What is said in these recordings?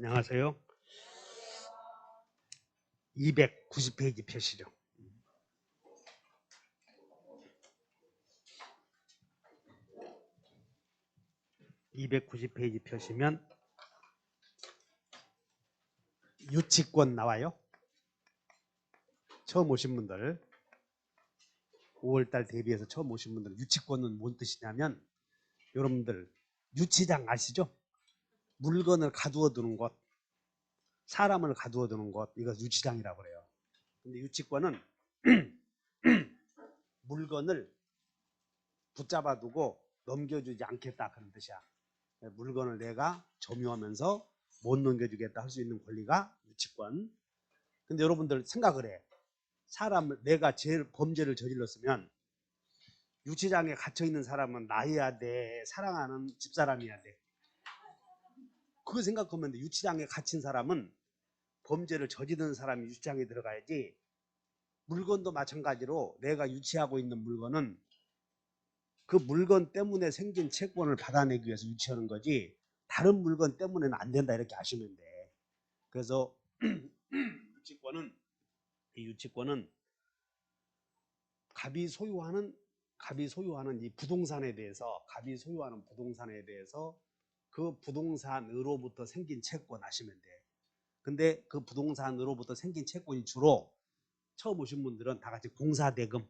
안녕하세요. 290페이지 펴시죠. 290페이지 펴시면 유치권 나와요. 처음 오신 분들, 5월달 대비해서 처음 오신 분들, 유치권은 뭔 뜻이냐면 여러분들 유치장 아시죠? 물건을 가두어 두는 곳, 사람을 가두어 두는 곳, 이거 유치장이라고 그래요. 근데 유치권은 물건을 붙잡아 두고 넘겨주지 않겠다 그런 뜻이야. 물건을 내가 점유하면서 못 넘겨주겠다 할 수 있는 권리가 유치권. 근데 여러분들 생각을 해. 사람을 내가 제일 범죄를 저질렀으면 유치장에 갇혀 있는 사람은 나여야 돼, 사랑하는 집사람이어야 돼. 그거 생각하면 돼. 유치장에 갇힌 사람은 범죄를 저지른 사람이 유치장에 들어가야지. 물건도 마찬가지로 내가 유치하고 있는 물건은 그 물건 때문에 생긴 채권을 받아내기 위해서 유치하는 거지 다른 물건 때문에는 안 된다 이렇게 아시면 돼. 그래서 유치권은 갑이 소유하는 이 부동산에 대해서 그 부동산으로부터 생긴 채권 아시면 돼. 근데 그 부동산으로부터 생긴 채권이 주로 처음 오신 분들은 다 같이 공사대금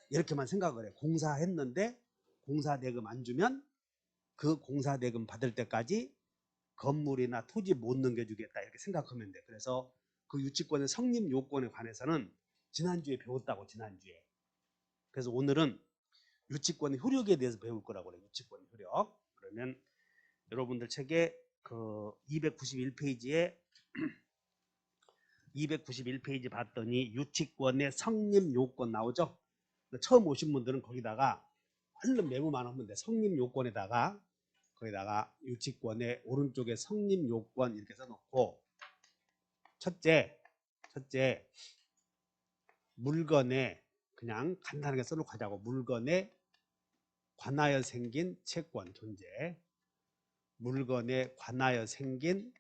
이렇게만 생각을 해. 공사했는데 공사대금 안 주면 그 공사대금 받을 때까지 건물이나 토지 못 넘겨주겠다 이렇게 생각하면 돼. 그래서 그 유치권의 성립 요건에 관해서는 지난주에 배웠다고. 지난주에. 그래서 오늘은 유치권 효력에 대해서 배울 거라고 그래요. 유치권 효력. 그러면 여러분들 책에 그 291페이지에 291페이지 봤더니 유치권의 성립 요건 나오죠. 처음 오신 분들은 거기다가 얼른 메모만 하면 돼. 성립 요건에다가 거기다가 유치권의 오른쪽에 성립 요건 이렇게 써놓고 첫째 물건에 그냥 간단하게 써놓고 하자고. 물건에 관하여 생긴 채권 존재. 물건에 관하여 생긴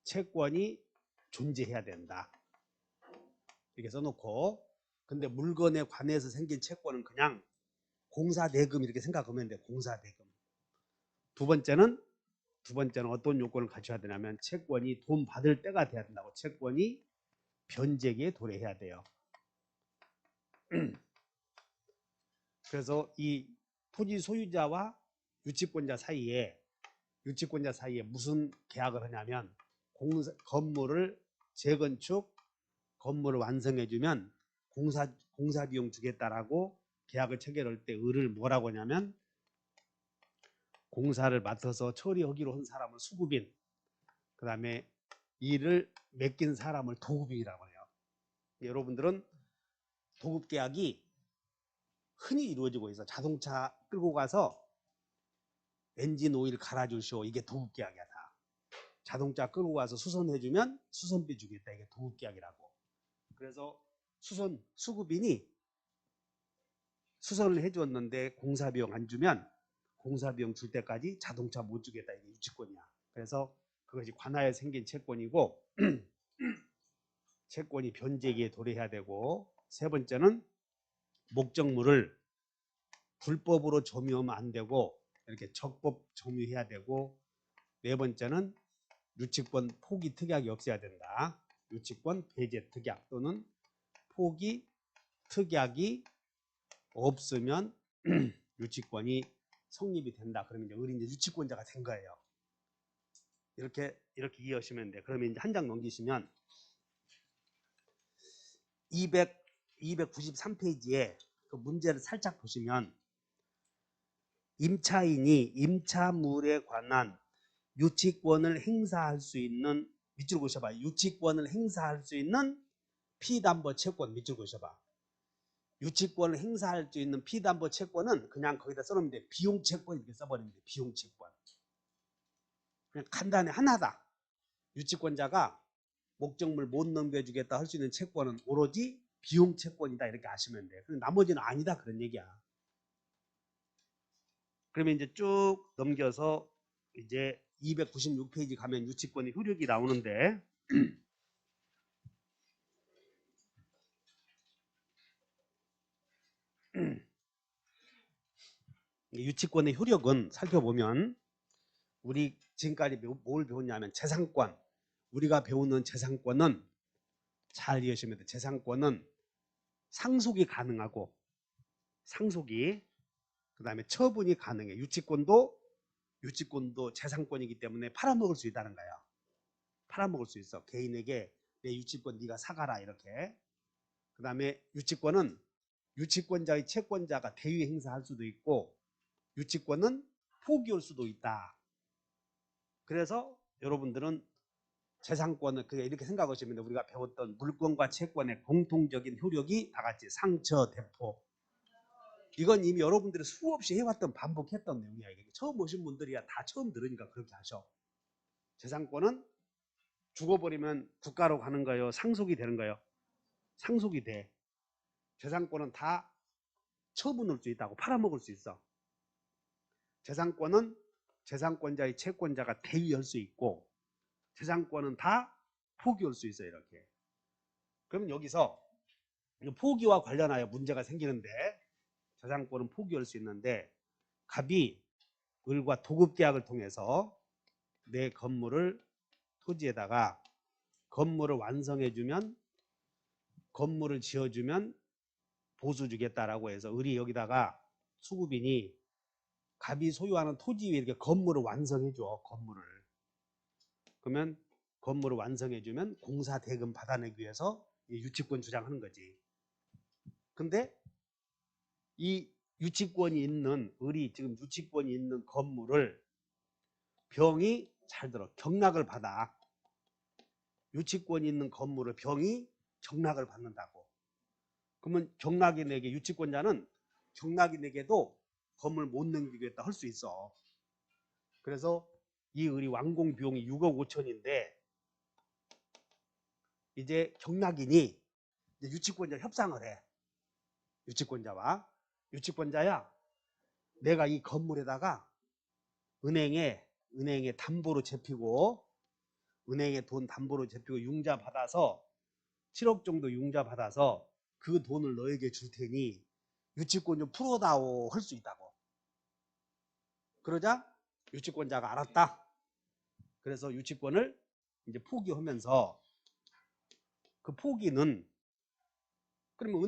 채권이 존재해야 된다. 이렇게 써놓고 근데 물건에 관해서 생긴 채권은 그냥 공사대금 이렇게 생각하면 돼. 공사대금. 두 번째는 어떤 요건을 갖춰야 되냐면 채권이 돈 받을 때가 돼야 된다고. 채권이 변제기에 도래해야 돼요. 그래서 이 토지 소유자와 유치권자 사이에 무슨 계약을 하냐면 건물을 재건축 건물을 완성해주면 공사 비용 주겠다라고 계약을 체결할 때 을을 뭐라고 하냐면 공사를 맡아서 처리하기로 한 사람을 수급인, 그 다음에 일을 맡긴 사람을 도급인이라고 해요. 여러분들은 도급계약이 흔히 이루어지고 있어. 자동차 끌고 가서 엔진 오일 갈아주시오. 이게 도급계약이야 다. 자동차 끌고 가서 수선해주면 수선비 주겠다. 이게 도급계약이라고. 그래서 수급인이 수선을 해주었는데 공사비용 안 주면 공사비용 줄 때까지 자동차 못 주겠다. 이게 유치권이야. 그래서 그것이 관하에 생긴 채권이고 채권이 변제기에 도래해야 되고, 세 번째는 목적물을 불법으로 점유하면 안 되고 이렇게 적법 점유해야 되고, 네 번째는 유치권 포기 특약이 없어야 된다. 유치권 배제 특약 또는 포기 특약이 없으면 유치권이 성립이 된다. 그러면 이제 을이 유치권자가 된 거예요. 이렇게 이해하시면 돼. 그러면 이제 한 장 넘기시면 293페이지에 그 문제를 살짝 보시면 임차인이 임차물에 관한 유치권을 행사할 수 있는, 밑줄 그으셔봐. 유치권을 행사할 수 있는 피담보 채권 밑줄 그으셔봐. 유치권을 행사할 수 있는 피담보 채권은 그냥 거기다 써놓으면 돼. 비용 채권 이렇게 써버리면 돼. 비용 채권. 그냥 간단히 하나다. 유치권자가 목적물 못 넘겨주겠다 할 수 있는 채권은 오로지 비용 채권이다 이렇게 아시면 돼. 나머지는 아니다 그런 얘기야. 그러면 이제 쭉 넘겨서 이제 296페이지 가면 유치권의 효력이 나오는데 유치권의 효력은 살펴보면 우리 지금까지 뭘 배웠냐면 재산권, 우리가 배우는 재산권은 잘 이해하시면 돼요. 재산권은 상속이 가능하고 상속이 그다음에 처분이 가능해. 유치권도 재산권이기 때문에 팔아먹을 수 있다는 거예요. 팔아먹을 수 있어. 개인에게 내 유치권 네가 사가라 이렇게. 그다음에 유치권은 유치권자의 채권자가 대위 행사할 수도 있고 유치권은 포기할 수도 있다. 그래서 여러분들은 재산권을 그냥 이렇게 생각하시면 우리가 배웠던 물권과 채권의 공통적인 효력이 다 같이 상처, 대포. 이건 이미 여러분들이 수없이 해왔던 반복했던 내용이야. 이게 처음 오신 분들이야 다 처음 들으니까 그렇게 하셔. 재산권은 죽어버리면 국가로 가는 거예요? 상속이 되는 거예요? 상속이 돼. 재산권은 다 처분할 수 있다고 팔아먹을 수 있어. 재산권은 재산권자의 채권자가 대위할 수 있고 재산권은 다 포기할 수 있어요. 이렇게. 그럼 여기서 포기와 관련하여 문제가 생기는데 재산권은 포기할 수 있는데 갑이 을과 도급계약을 통해서 내 건물을 토지에다가 건물을 완성해주면 건물을 지어주면 보수 주겠다라고 해서 을이 여기다가 수급인이 갑이 소유하는 토지 위에 이렇게 건물을 완성해줘. 건물을. 그러면 건물을 완성해주면 공사 대금 받아내기 위해서 유치권 주장하는 거지. 근데 이 유치권이 있는 을이 지금 유치권이 있는 건물을 병이 잘 들어 경락을 받아. 유치권이 있는 건물을 병이 경락을 받는다고. 그러면 경락인에게 유치권자는 경락인에게도 건물 못 넘기겠다 할 수 있어. 그래서 이 을이 완공 비용이 6억 5천인데 이제 경락인이 유치권자 협상을 해. 유치권자와 유치권자야 내가 이 건물에다가 은행에 담보로 잡히고 은행에 돈 담보로 잡히고 융자 받아서 7억 정도 융자 받아서 그 돈을 너에게 줄 테니 유치권 좀 풀어다오 할 수 있다고. 그러자 유치권자가 알았다. 그래서 유치권을 이제 포기하면서 그 포기는 그러면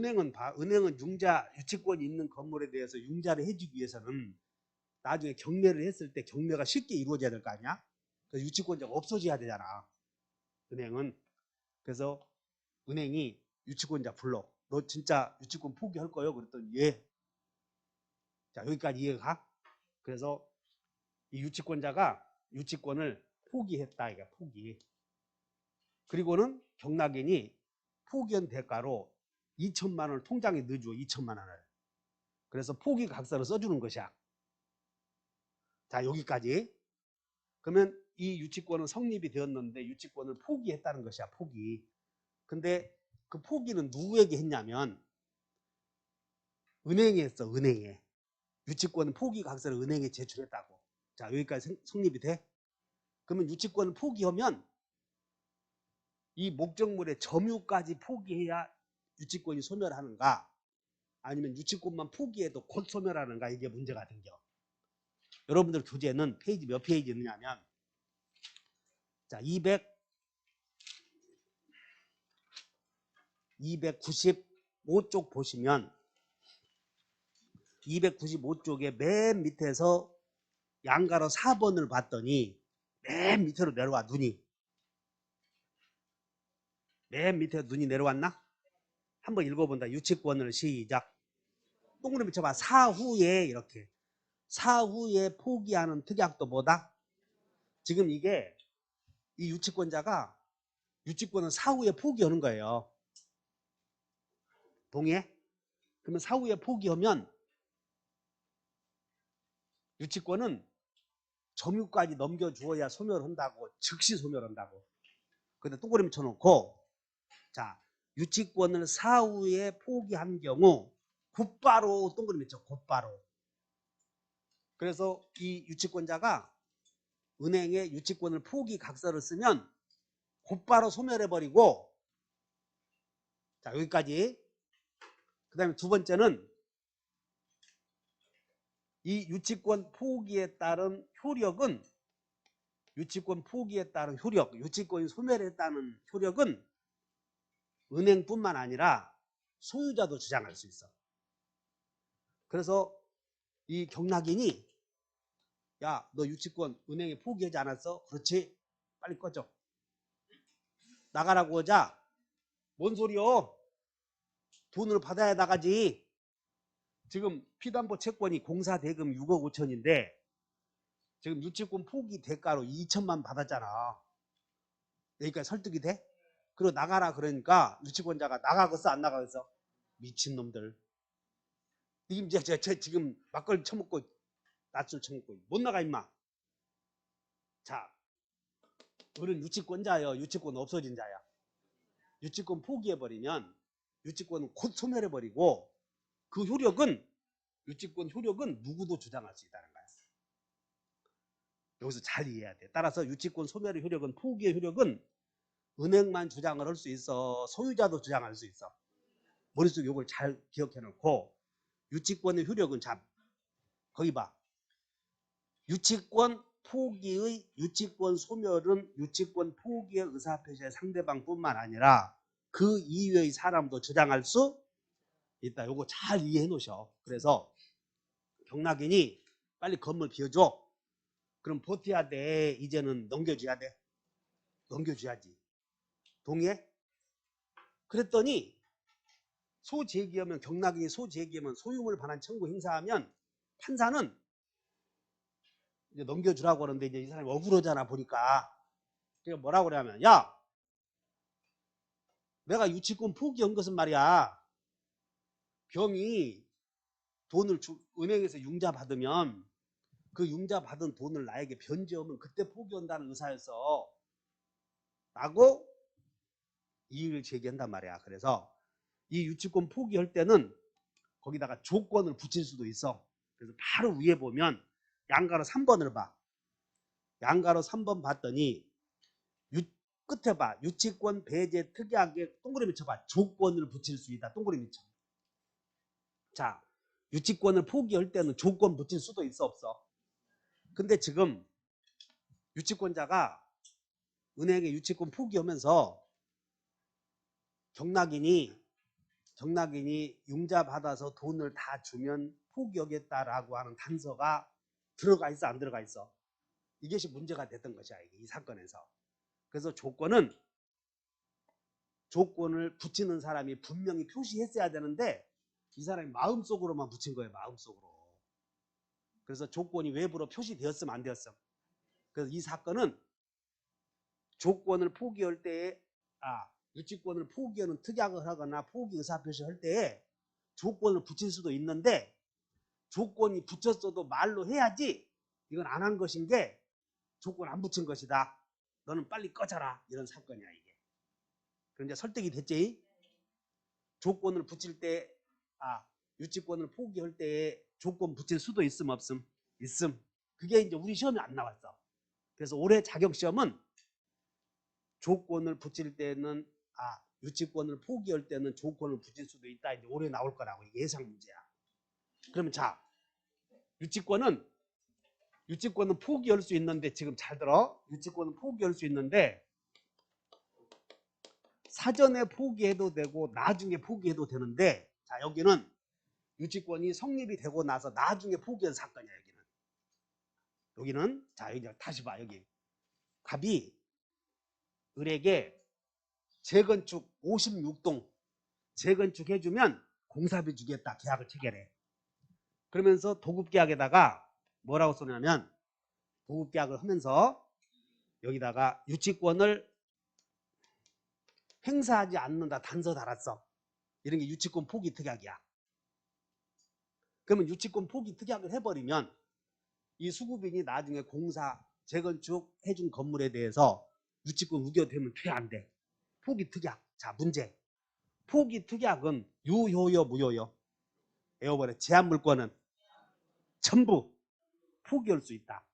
은행은 유치권이 있는 건물에 대해서 융자를 해주기 위해서는 나중에 경매를 했을 때 경매가 쉽게 이루어져야 될 거 아니야? 그래서 유치권자가 없어져야 되잖아. 은행은. 그래서 은행이 유치권자 불러. 너 진짜 유치권 포기할 거요? 그랬더니 예. 자, 여기까지 이해가? 그래서 이 유치권자가 유치권을 포기했다. 이게 포기. 그리고는 경락인이 포기한 대가로 2천만 원을 통장에 넣어줘. 2천만 원을. 그래서 포기 각서를 써주는 것이야. 자, 여기까지. 그러면 이 유치권은 성립이 되었는데 유치권을 포기했다는 것이야. 포기. 근데 그 포기는 누구에게 했냐면 은행에 했어. 은행에. 유치권 포기 각서를 은행에 제출했다고. 자, 여기까지 성립이 돼? 그러면 유치권을 포기하면 이 목적물의 점유까지 포기해야 유치권이 소멸하는가 아니면 유치권만 포기해도 곧 소멸하는가 이게 문제가 생겨. 여러분들 교재는 페이지 몇 페이지 있느냐면 자 295쪽 보시면 295쪽에 맨 밑에서 양가로 4번을 봤더니 맨 밑으로 내려와. 눈이 맨 밑에 눈이 내려왔나? 한번 읽어본다. 유치권을 시작. 동그라미 쳐봐. 사후에 이렇게 사후에 포기하는 특약도 뭐다? 지금 이게 이 유치권자가 유치권은 사후에 포기하는 거예요. 동의해? 그러면 사후에 포기하면 유치권은 점유까지 넘겨주어야 소멸한다고. 즉시 소멸한다고. 근데 동그라미 쳐놓고 자 유치권을 사후에 포기한 경우 곧바로 동그라미 쳐. 곧바로. 그래서 이 유치권자가 은행에 유치권을 포기 각서를 쓰면 곧바로 소멸해버리고, 자, 여기까지. 그 다음에 두 번째는 이 유치권 포기에 따른 효력은, 유치권 포기에 따른 효력, 유치권이 소멸에 따른 효력은 은행뿐만 아니라 소유자도 주장할 수 있어. 그래서 이 경락인이 야, 너 유치권 은행에 포기하지 않았어? 그렇지? 빨리 꺼져. 나가라고 하자. 뭔 소리요? 돈을 받아야 나가지. 지금 피담보 채권이 공사 대금 6억 5천인데 지금 유치권 포기 대가로 2천만 받았잖아. 여기까지 설득이 돼? 그리고 나가라 그러니까 유치권자가 나가겠어 안 나가겠어? 미친놈들. 이제 지금 막걸리 처먹고 낮술 처먹고 못 나가 임마. 자, 어른 유치권자여. 유치권 없어진 자야. 유치권 포기해버리면 유치권은 곧 소멸해버리고 그 효력은, 유치권 효력은 누구도 주장할 수 있다는 거야. 여기서 잘 이해해야 돼. 따라서 유치권 소멸의 효력은, 포기의 효력은 은행만 주장을 할 수 있어. 소유자도 주장할 수 있어. 머릿속에 이걸 잘 기억해 놓고, 유치권의 효력은, 자, 거기 봐. 유치권 포기의, 유치권 소멸은 유치권 포기의 의사표시의 상대방뿐만 아니라 그 이외의 사람도 주장할 수 있다. 요거 잘 이해해 놓으셔. 그래서 경락인이 빨리 건물 비워줘. 그럼 버텨야 돼. 이제는 넘겨줘야 돼. 넘겨줘야지. 동의해? 그랬더니 소제기하면, 경락인이 소제기하면, 소유물 반환 청구 행사하면 판사는 이제 넘겨주라고 하는데 이제 이 사람이 억울하잖아 보니까. 그래서 뭐라고 그러냐면, 야, 내가 유치권 포기한 것은 말이야, 병이 돈을 은행에서 융자 받으면 그 융자 받은 돈을 나에게 변제하면 그때 포기한다는 의사였어 라고 이의를 제기한단 말이야. 그래서 이 유치권 포기할 때는 거기다가 조건을 붙일 수도 있어. 그래서 바로 위에 보면 양가로 3번을 봐. 양가로 3번 봤더니 끝에 봐. 유치권 배제 특약에 동그라미 쳐봐. 조건을 붙일 수 있다. 동그라미 쳐. 자, 유치권을 포기할 때는 조건 붙일 수도 있어 없어? 근데 지금 유치권자가 은행에 유치권 포기하면서 경락인이 융자 받아서 돈을 다 주면 포기하겠다라고 하는 단서가 들어가 있어 안 들어가 있어? 이것이 문제가 됐던 것이야, 이 사건에서. 그래서 조건을 붙이는 사람이 분명히 표시했어야 되는데 이 사람이 마음속으로만 붙인 거예요. 마음속으로. 그래서 조건이 외부로 표시되었으면 안 되었음. 그래서 이 사건은 조건을 포기할 때에, 유치권을 포기하는 특약을 하거나 포기 의사표시를 할 때에 조건을 붙일 수도 있는데, 조건이 붙였어도 말로 해야지 이건 안 한 것인 게 조건 안 붙인 것이다. 너는 빨리 꺼져라. 이런 사건이야 이게. 그런데 설득이 됐지? 조건을 붙일 때, 유치권을 포기할 때에 조건 붙일 수도 있음 없음? 있음. 그게 이제 우리 시험에 안 나왔어. 그래서 올해 자격시험은 조건을 붙일 때는, 유치권을 포기할 때는 조건을 붙일 수도 있다. 이제 올해 나올 거라고. 이게 예상 문제야. 그러면 자, 유치권은 포기할 수 있는데, 지금 잘 들어. 유치권은 포기할 수 있는데 사전에 포기해도 되고 나중에 포기해도 되는데, 자, 여기는 유치권이 성립이 되고 나서 나중에 포기한 사건이야. 여기는 자, 여기 다시 봐. 여기 갑이 을에게 재건축 56동 재건축 해주면 공사비 주겠다. 계약을 체결해. 그러면서 도급계약에다가 뭐라고 써냐면, 도급계약을 하면서 여기다가 유치권을 행사하지 않는다 단서 달았어. 이런 게 유치권 포기 특약이야. 그러면 유치권 포기 특약을 해버리면 이 수급인이 나중에 공사 재건축 해준 건물에 대해서 유치권 우겨되면 돼 안 돼? 포기 특약. 자, 문제. 포기 특약은 유효요 무효요? 에어버려. 제한 물권은 전부 포기할 수 있다.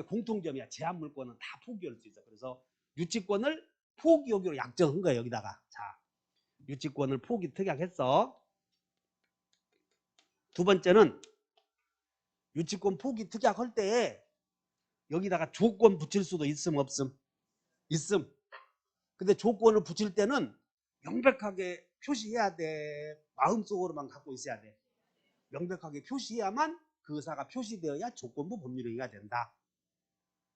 공통점이야. 제한 물권은 다 포기할 수 있어. 그래서 유치권을 포기하기로 약정한 거예요. 여기다가. 자, 유치권을 포기 특약했어. 두 번째는 유치권 포기 특약할 때 여기다가 조건 붙일 수도 있음 없음? 있음. 근데 조건을 붙일 때는 명백하게 표시해야 돼. 마음속으로만 갖고 있어야 돼. 명백하게 표시해야만 그 의사가 표시되어야 조건부 법률행위가 된다.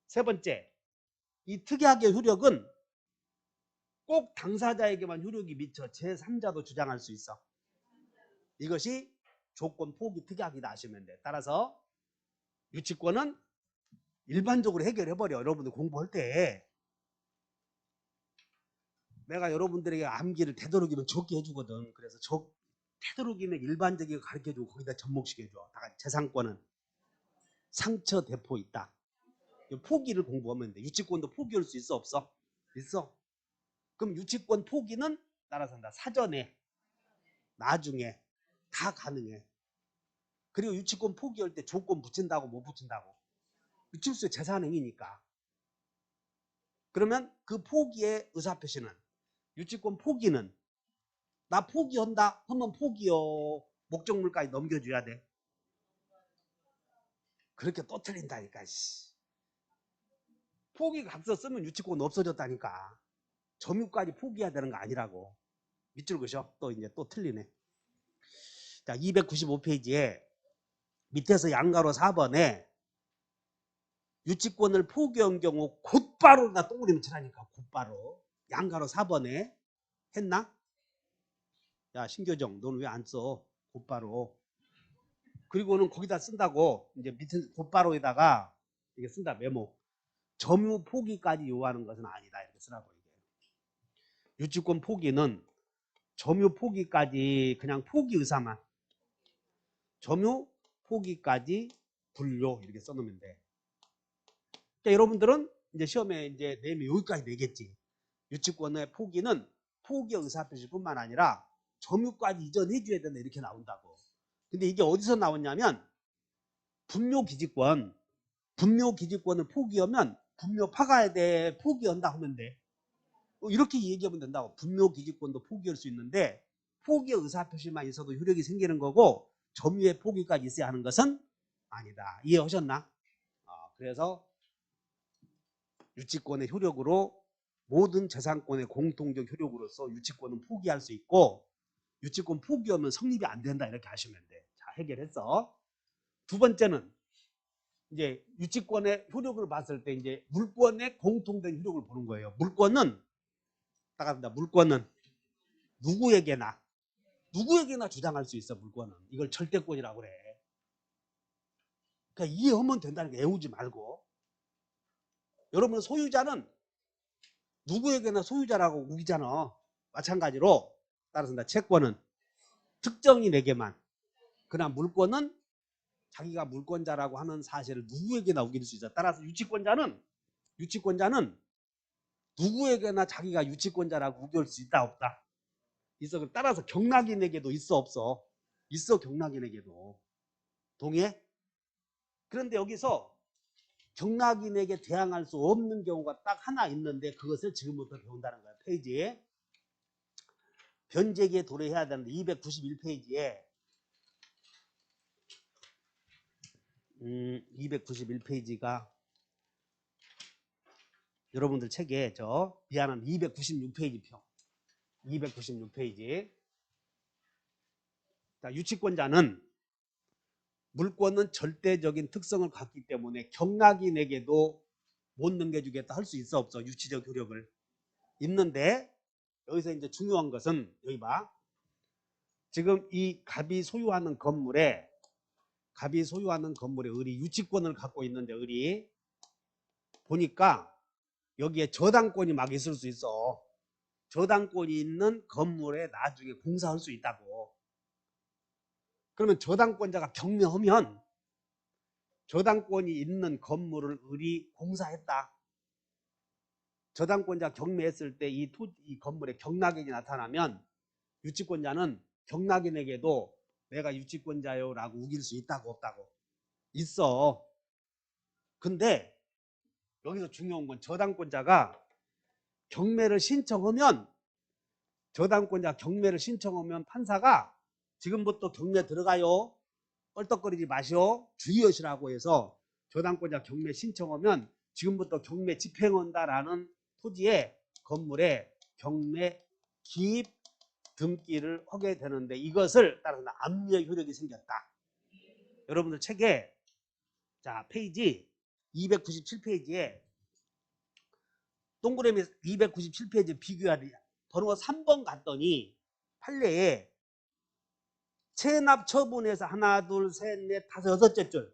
세 번째, 이 특약의 효력은 꼭 당사자에게만 효력이 미쳐 제3자도 주장할 수 있어. 이것이 조건 포기 특약이다 하시면 돼. 따라서 유치권은 일반적으로 해결해버려. 여러분들 공부할 때 내가 여러분들에게 암기를 되도록이면 적게 해주거든. 그래서 되도록이면 일반적이게 가르쳐주고 거기다 접목시켜줘. 다 같이 재산권은 상처 대포 있다. 포기를 공부하면 돼. 유치권도 포기할 수 있어 없어? 있어. 그럼 유치권 포기는 따라서 한다. 사전에, 나중에 다 가능해. 그리고 유치권 포기할 때 조건 붙인다고 못 붙인다고? 유치수의 재산행위니까. 그러면 그 포기의 의사표시는 유치권 포기는 나 포기한다 하면 포기요. 목적물까지 넘겨줘야 돼. 그렇게 또 틀린다니까. 포기 각서 쓰면 유치권 없어졌다니까. 점유까지 포기해야 되는 거 아니라고. 밑줄 그셔. 또 이제 또 틀리네. 자, 295페이지에 밑에서 양가로 4번에 유치권을 포기한 경우 곧바로 나 동그리면 치라니까. 곧바로. 양가로 4번에 했나? 야, 신교정 너는 왜 안 써? 곧바로. 그리고는 거기다 쓴다고 이제 밑에 곧바로에다가 이게 쓴다. 메모. 점유 포기까지 요하는 것은 아니다. 이렇게 쓰라고. 이게. 유치권 포기는 점유 포기까지 그냥 포기 의사만. 점유 포기까지 분료 이렇게 써놓으면 돼. 그러니까 여러분들은 이제 시험에 이제 내면 여기까지 내겠지. 유치권의 포기는 포기의 의사표시뿐만 아니라 점유까지 이전해줘야 된다 이렇게 나온다고. 근데 이게 어디서 나왔냐면 분묘기지권을 포기하면 분묘 파가야 돼. 포기한다 하면 돼. 이렇게 얘기하면 된다고. 분묘기지권도 포기할 수 있는데 포기의 의사표시만 있어도 효력이 생기는 거고 점유의 포기까지 있어야 하는 것은 아니다. 이해하셨나? 그래서 유치권의 효력으로 모든 재산권의 공통적 효력으로서 유치권은 포기할 수 있고 유치권 포기하면 성립이 안 된다 이렇게 하시면 돼. 자, 해결했어. 두 번째는 이제 유치권의 효력을 봤을 때 이제 물권의 공통된 효력을 보는 거예요. 물권은 따갑니다. 물권은 누구에게나 주장할 수 있어. 물권은 이걸 절대권이라고 그래. 그러니까 이해하면 된다는 게 애우지 말고. 여러분 소유자는 누구에게나 소유자라고 우기잖아. 마찬가지로 따라서 채권은 특정인에게만. 그러나 물권은 자기가 물권자라고 하는 사실을 누구에게나 우길 수 있어. 따라서 유치권자는 누구에게나 자기가 유치권자라고 우길 수 있다 없다? 있어. 따라서 경락인에게도 있어 없어? 있어. 경락인에게도. 동의해? 그런데 여기서 경락인에게 대항할 수 없는 경우가 딱 하나 있는데 그것을 지금부터 배운다는 거야. 페이지에 변제기에 도래해야 되는데 291페이지에 291페이지가 여러분들 책에 미안한 296페이지 표 296페이지. 자, 유치권자는 물권은 절대적인 특성을 갖기 때문에 경락인에게도 못 넘겨주겠다 할 수 있어 없어? 유치적 효력을 있는데 여기서 이제 중요한 것은 여기 봐. 지금 이 갑이 소유하는 건물에 을이 유치권을 갖고 있는데 을이 보니까 여기에 저당권이 막 있을 수 있어. 저당권이 있는 건물에 나중에 공사할 수 있다고. 그러면 저당권자가 경매하면 저당권이 있는 건물을 을이 공사했다. 저당권자 경매했을 때 이 건물에 경락인이 나타나면 유치권자는 경락인에게도 내가 유치권자요 라고 우길 수 있다고 없다고? 있어. 근데 여기서 중요한 건 저당권자가 경매를 신청하면 판사가 지금부터 경매 들어가요. 껄떡거리지 마시오. 주의하시라고 해서 저당권자 경매 신청하면 지금부터 경매 집행한다라는 토지에 건물에 경매 기입 등기를 하게 되는데 이것을 따라서 압류의 효력이 생겼다. 여러분들 책에 자 페이지 297페이지에 동그라미 297페이지 비교하리 번호 3번 갔더니 판례에 체납 처분에서 하나 둘 셋 넷 다섯 여섯째 줄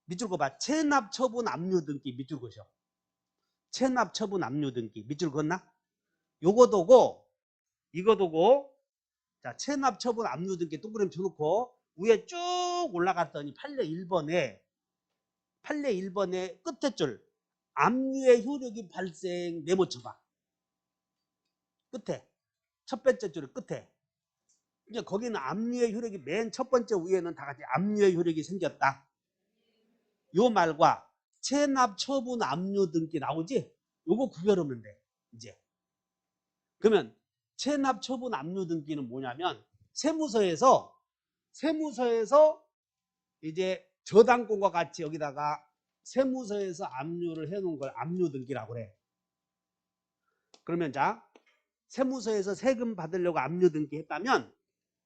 밑줄 그어봐. 체납 처분 압류 등기 밑줄 그으셔. 체납 처분 압류 등기 밑줄 그었나? 요거도고 이거도고 자 체납 처분 압류 등기 동그라미 쳐놓고 위에 쭉 올라갔더니 판례 1번에 끝에 줄 압류의 효력이 발생 네모 쳐봐. 끝에 첫 번째 줄 끝에 이제 거기는 압류의 효력이 맨 첫 번째 위에는 다 같이 압류의 효력이 생겼다. 요 말과 체납 처분 압류 등기 나오지? 요거 구별하면 돼. 이제 그러면 체납 처분 압류 등기는 뭐냐면 세무서에서 이제 저당권과 같이 여기다가 세무서에서 압류를 해놓은 걸 압류 등기라고 그래. 그러면 자 세무서에서 세금 받으려고 압류 등기 했다면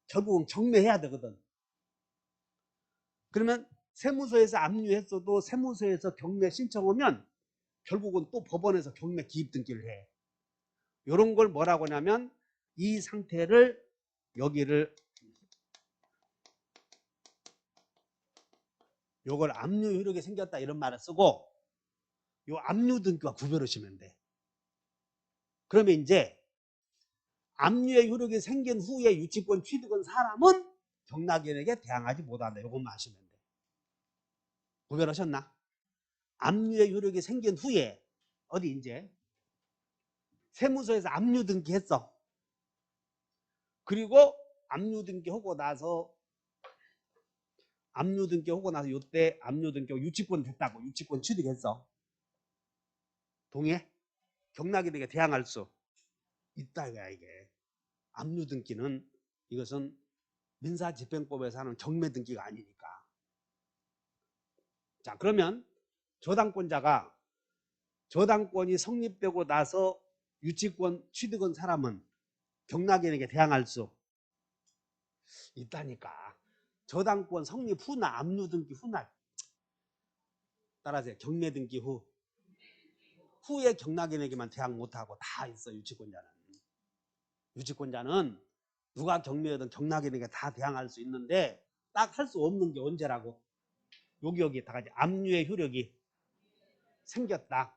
결국은 경매해야 되거든. 그러면 세무서에서 압류했어도 세무서에서 경매 신청하면 결국은 또 법원에서 경매 기입 등기를 해. 이런 걸 뭐라고 하냐면 이 상태를 여기를 요걸 압류 효력이 생겼다 이런 말을 쓰고 요 압류 등기와 구별하시면 돼. 그러면 이제 압류의 효력이 생긴 후에 유치권 취득한 사람은 경락인에게 대항하지 못한다. 요것만 아시면 돼. 구별하셨나? 압류의 효력이 생긴 후에 어디 이제 세무서에서 압류 등기했어. 그리고 압류 등기하고 나서 요때 압류 등기하고 유치권 됐다고 유치권 취득했어. 동의해? 경락인에게 대항할 수 있다 이거야 이게. 압류 등기는 이것은 민사집행법에서 하는 경매 등기가 아니니까. 자 그러면 저당권자가 저당권이 성립되고 나서 유치권 취득한 사람은 경락인에게 대항할 수 있다니까. 저당권 성립 후나 압류 등기 후나 따라하세요. 경매 등기 후에 경락인에게만 대항 못하고 다 있어. 유치권자는 누가 경매하든 경락인에게 다 대항할 수 있는데 딱 할 수 없는 게 언제라고? 여기 다 같이 압류의 효력이 생겼다.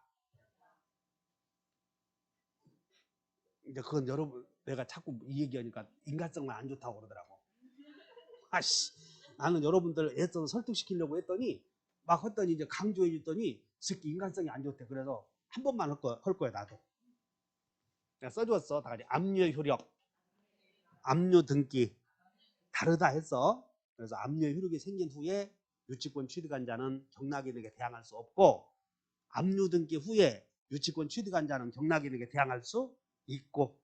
이제 그건 여러분 내가 자꾸 이 얘기하니까 인간성만 안 좋다고 그러더라고. 아씨 나는 여러분들 애써서 설득시키려고 했더니 막 했더니 이제 강조해 줬더니 새끼 인간성이 안 좋대. 그래서 한 번만 할 거야 나도. 내가 써줬어. 다 같이 압류의 효력 압류 등기 다르다 했어. 그래서 압류의 효력이 생긴 후에 유치권 취득한 자는 경락인에게 대항할 수 없고 압류 등기 후에 유치권 취득한 자는 경락인에게 대항할 수 있고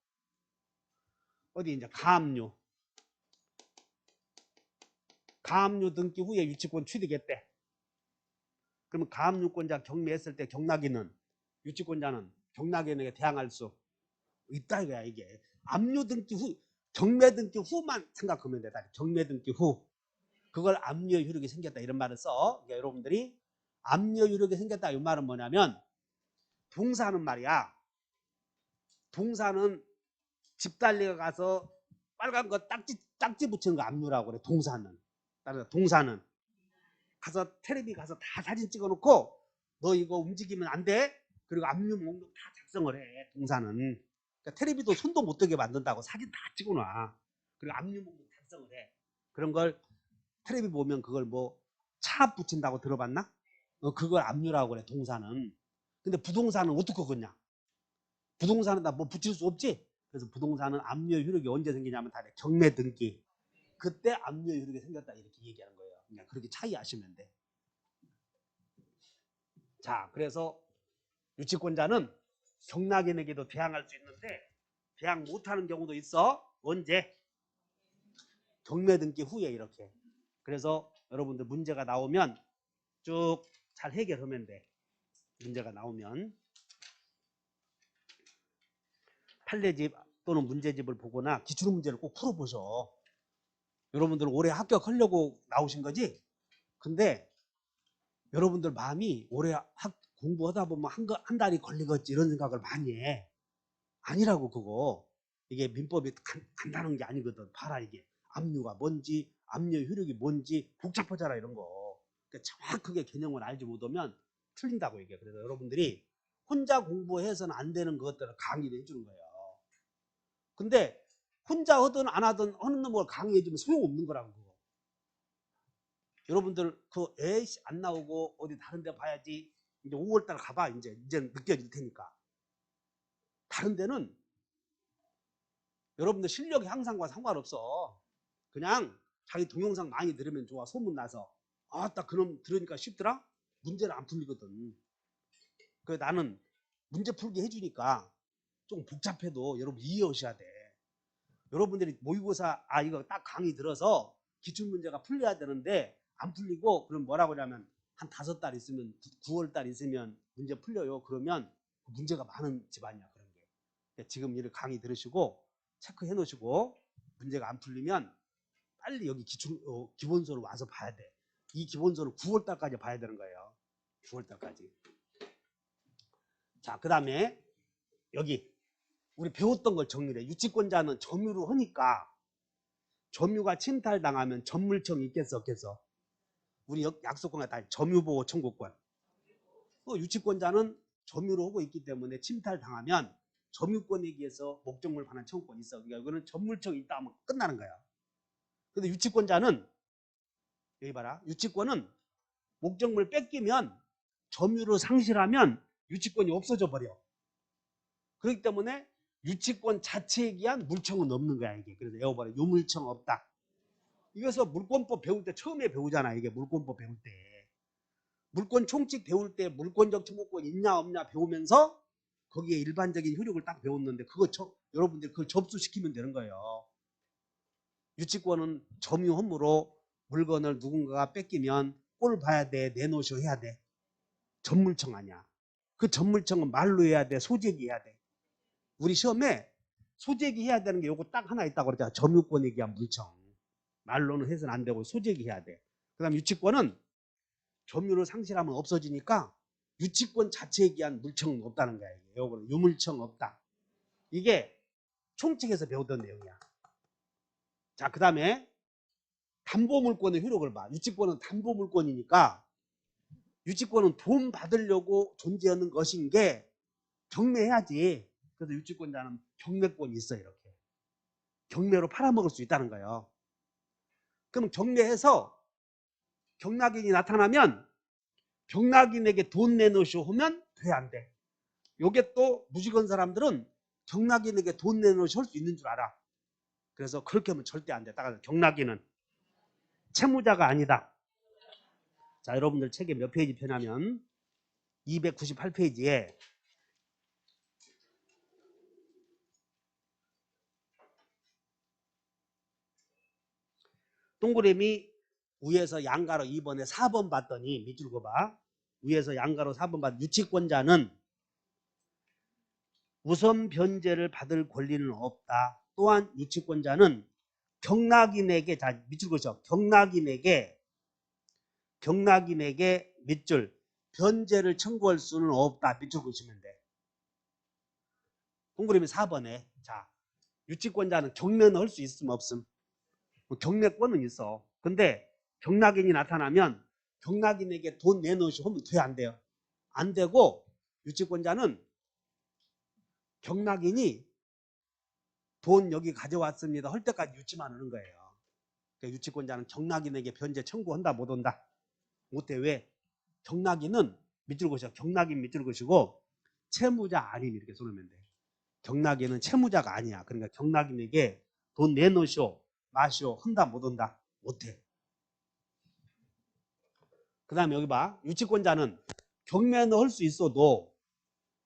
어디 이제 가압류 등기 후에 유치권 취득했대. 그러면 가압류권자 경매했을 때 경락인은 유치권자는 경락인에게 대항할 수 있다 이거야 이게. 압류 등기 후 경매 등기 후만 생각하면 돼. 경매 등기 후 그걸 압류의 효력이 생겼다 이런 말을 써. 그러니까 여러분들이 압류의 효력이 생겼다 이 말은 뭐냐면 동사는 말이야. 동사는 집달리가 가서 빨간 거 딱지 붙이는 거 압류라고 그래. 동사는. 따라서 동사는 가서 텔레비 가서 다 사진 찍어놓고 너 이거 움직이면 안 돼. 그리고 압류 목록 다 작성을 해. 동사는. 그러니까 텔레비도 손도 못 대게 만든다고 사진 다 찍어놔. 그리고 압류 목록 작성을 해. 그런 걸 텔레비 보면 그걸 뭐 차 붙인다고 들어봤나? 그걸 압류라고 그래. 동사는. 근데 부동산은 어떻게 걷냐? 부동산은 다 뭐 붙일 수 없지. 그래서 부동산은 압류의 효력이 언제 생기냐면 다 경매 등기. 그때 압류의 효력이 생겼다 이렇게 얘기하는 거예요. 그냥 그렇게 차이 아시면 돼. 자, 그래서 유치권자는 경락인에게도 대항할 수 있는데 대항 못하는 경우도 있어. 언제? 경매 등기 후에 이렇게. 그래서 여러분들 문제가 나오면 쭉 잘 해결하면 돼. 문제가 나오면 판례집 또는 문제집을 보거나 기출문제를 꼭 풀어보셔. 여러분들 올해 합격하려고 나오신 거지? 근데 여러분들 마음이 올해 공부하다 보면 한 달이 걸리겠지 이런 생각을 많이 해. 아니라고 그거. 이게 민법이 간단한 게 아니거든. 봐라 이게. 압류가 뭔지 압류 효력이 뭔지 복잡하잖아 이런 거. 그러니까 정확하게 개념을 알지 못하면 틀린다고 얘기해. 그래서 여러분들이 혼자 공부해서는 안 되는 것들을 강의를 해주는 거예요. 근데 혼자 하든 안 하든 하는 놈을 강의해주면 소용없는 거라고 그거. 여러분들 그 에이씨 안 나오고 어디 다른 데 봐야지. 이제 5월달 가봐. 이제 느껴질 테니까. 다른 데는 여러분들 실력이 항상과 상관없어. 그냥 자기 동영상 많이 들으면 좋아. 소문나서. 아따 그럼 들으니까 쉽더라? 문제를 안 풀리거든. 그래서 나는 문제 풀기 해주니까 좀 복잡해도 여러분 이해하셔야 돼. 여러분들이 모의고사 이거 딱 강의 들어서 기출문제가 풀려야 되는데 안 풀리고 그럼 뭐라고 하냐면 한 5달 있으면 9월달 있으면 문제 풀려요. 그러면 문제가 많은 집안이야. 그런 게. 지금 이를 강의 들으시고 체크해 놓으시고 문제가 안 풀리면 빨리 여기 기본서를 와서 봐야 돼. 이 기본서를 9월달까지 봐야 되는 거예요. 9월달까지. 자, 그 다음에 여기 우리 배웠던 걸 정리해. 유치권자는 점유를 하니까 점유가 침탈당하면 전물청이 있겠어 없겠어? 우리 약속권에 다 점유보호 청구권. 유치권자는 점유를 하고 있기 때문에 침탈당하면 점유권에 의해서 목적물 반환 청구권이 있어. 그러니까 이거는 전물청이 있다 하면 끝나는 거야. 근데 유치권자는 여기 봐라. 유치권은 목적물 뺏기면 점유를 상실하면 유치권이 없어져 버려. 그렇기 때문에 유치권 자체에 의한 물청은 없는 거야 이게. 그래서 외워봐라. 유물청 없다. 이래서 물권법 배울 때 처음에 배우잖아. 이게 물권법 배울 때. 물권 총칙 배울 때 물권적 청구권 있냐 없냐 배우면서 거기에 일반적인 효력을 딱 배웠는데 여러분들이 그걸 접수시키면 되는 거예요. 유치권은 점유 허물로 물건을 누군가가 뺏기면 꼴 봐야 돼. 내놓으셔 해야 돼. 전물청 아니야. 그 전물청은 말로 해야 돼. 소재기 해야 돼. 우리 시험에 소재기 해야 되는 게 요거 딱 하나 있다고 그러잖아. 점유권에 의한 물청. 말로는 해서는 안 되고 소재기 해야 돼. 그 다음 유치권은 점유를 상실하면 없어지니까 유치권 자체에 의한 물청은 없다는 거야. 요거는 유물청 없다. 이게 총칙에서 배우던 내용이야. 자, 그 다음에 담보물권의 효력을 봐. 유치권은 담보물권이니까 유치권은 돈 받으려고 존재하는 것인 게 경매해야지. 그래서 유치권자는 경매권이 있어. 이렇게 경매로 팔아먹을 수 있다는 거예요. 그럼 경매해서 경락인이 나타나면 경락인에게 돈 내놓으시오 하면 돼 안 돼? 요게 또 무직원 사람들은 경락인에게 돈 내놓으시오 할 수 있는 줄 알아. 그래서 그렇게 하면 절대 안 돼. 따라서 경락인은 채무자가 아니다. 자, 여러분들 책에 몇 페이지 펴냐면 298페이지에 동그라미 위에서 양가로 2번에 4번 봤더니 밑줄 그어봐. 위에서 양가로 4번 봤 유치권자는 우선 변제를 받을 권리는 없다. 또한 유치권자는 경락인에게 자 밑줄 그으셔. 경락인에게 밑줄 변제를 청구할 수는 없다. 밑줄 그으시면 돼. 동그라미 4번에 자 유치권자는 경매는 할 수 있음 없음? 경매권은 있어. 근데 경락인이 나타나면 경락인에게 돈 내놓으시오 하면 돼 안 돼요? 안 되고 유치권자는 경락인이 돈 여기 가져왔습니다 할 때까지 유치만 하는 거예요. 그러니까 유치권자는 경락인에게 변제 청구한다 못 한다? 못해. 왜? 경락인은 밑줄 그으셔. 경락인 밑줄 그으시고 채무자 아님 이렇게 써놓으면 돼. 경락인은 채무자가 아니야. 그러니까 경락인에게 돈 내놓으시오 마시오 한다 못 한다? 못해. 그 다음에 여기 봐. 유치권자는 경매는 할 수 있어도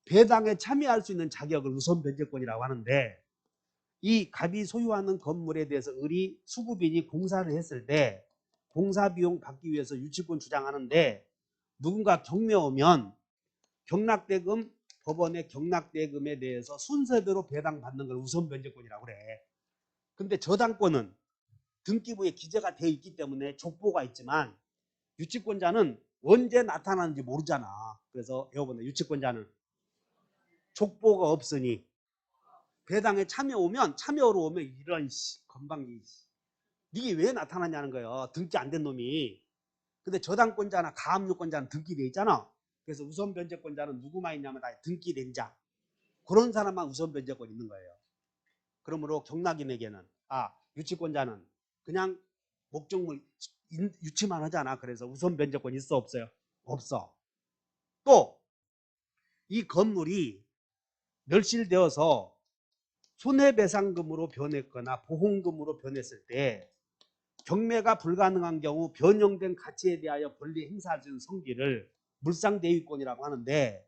배당에 참여할 수 있는 자격을 우선 변제권이라고 하는데, 이 갑이 소유하는 건물에 대해서 을이 수급인이 공사를 했을 때 공사 비용 받기 위해서 유치권 주장하는데, 누군가 경매 오면 경락대금, 법원의 경락대금에 대해서 순서대로 배당받는 걸 우선 변제권이라고 그래. 근데 저당권은 등기부에 기재가 되어 있기 때문에 족보가 있지만 유치권자는 언제 나타나는지 모르잖아. 그래서 여러분들 유치권자는 족보가 없으니 배당에 참여로 오면 이런 건방지 이게 왜 나타나냐는 거예요. 등기 안 된 놈이. 근데 저당권자나 가압류권자는 등기돼 있잖아. 그래서 우선 변제권자는 누구만 있냐면 다 등기된 자. 그런 사람만 우선 변제권 있는 거예요. 그러므로 경락인에게는 유치권자는 그냥 목적물 유치만 하잖아. 그래서 우선 변제권 있어 없어요? 없어. 또 이 건물이 멸실되어서 손해배상금으로 변했거나 보험금으로 변했을 때 경매가 불가능한 경우 변형된 가치에 대하여 권리 행사할 수 있는 성질을 물상대위권이라고 하는데,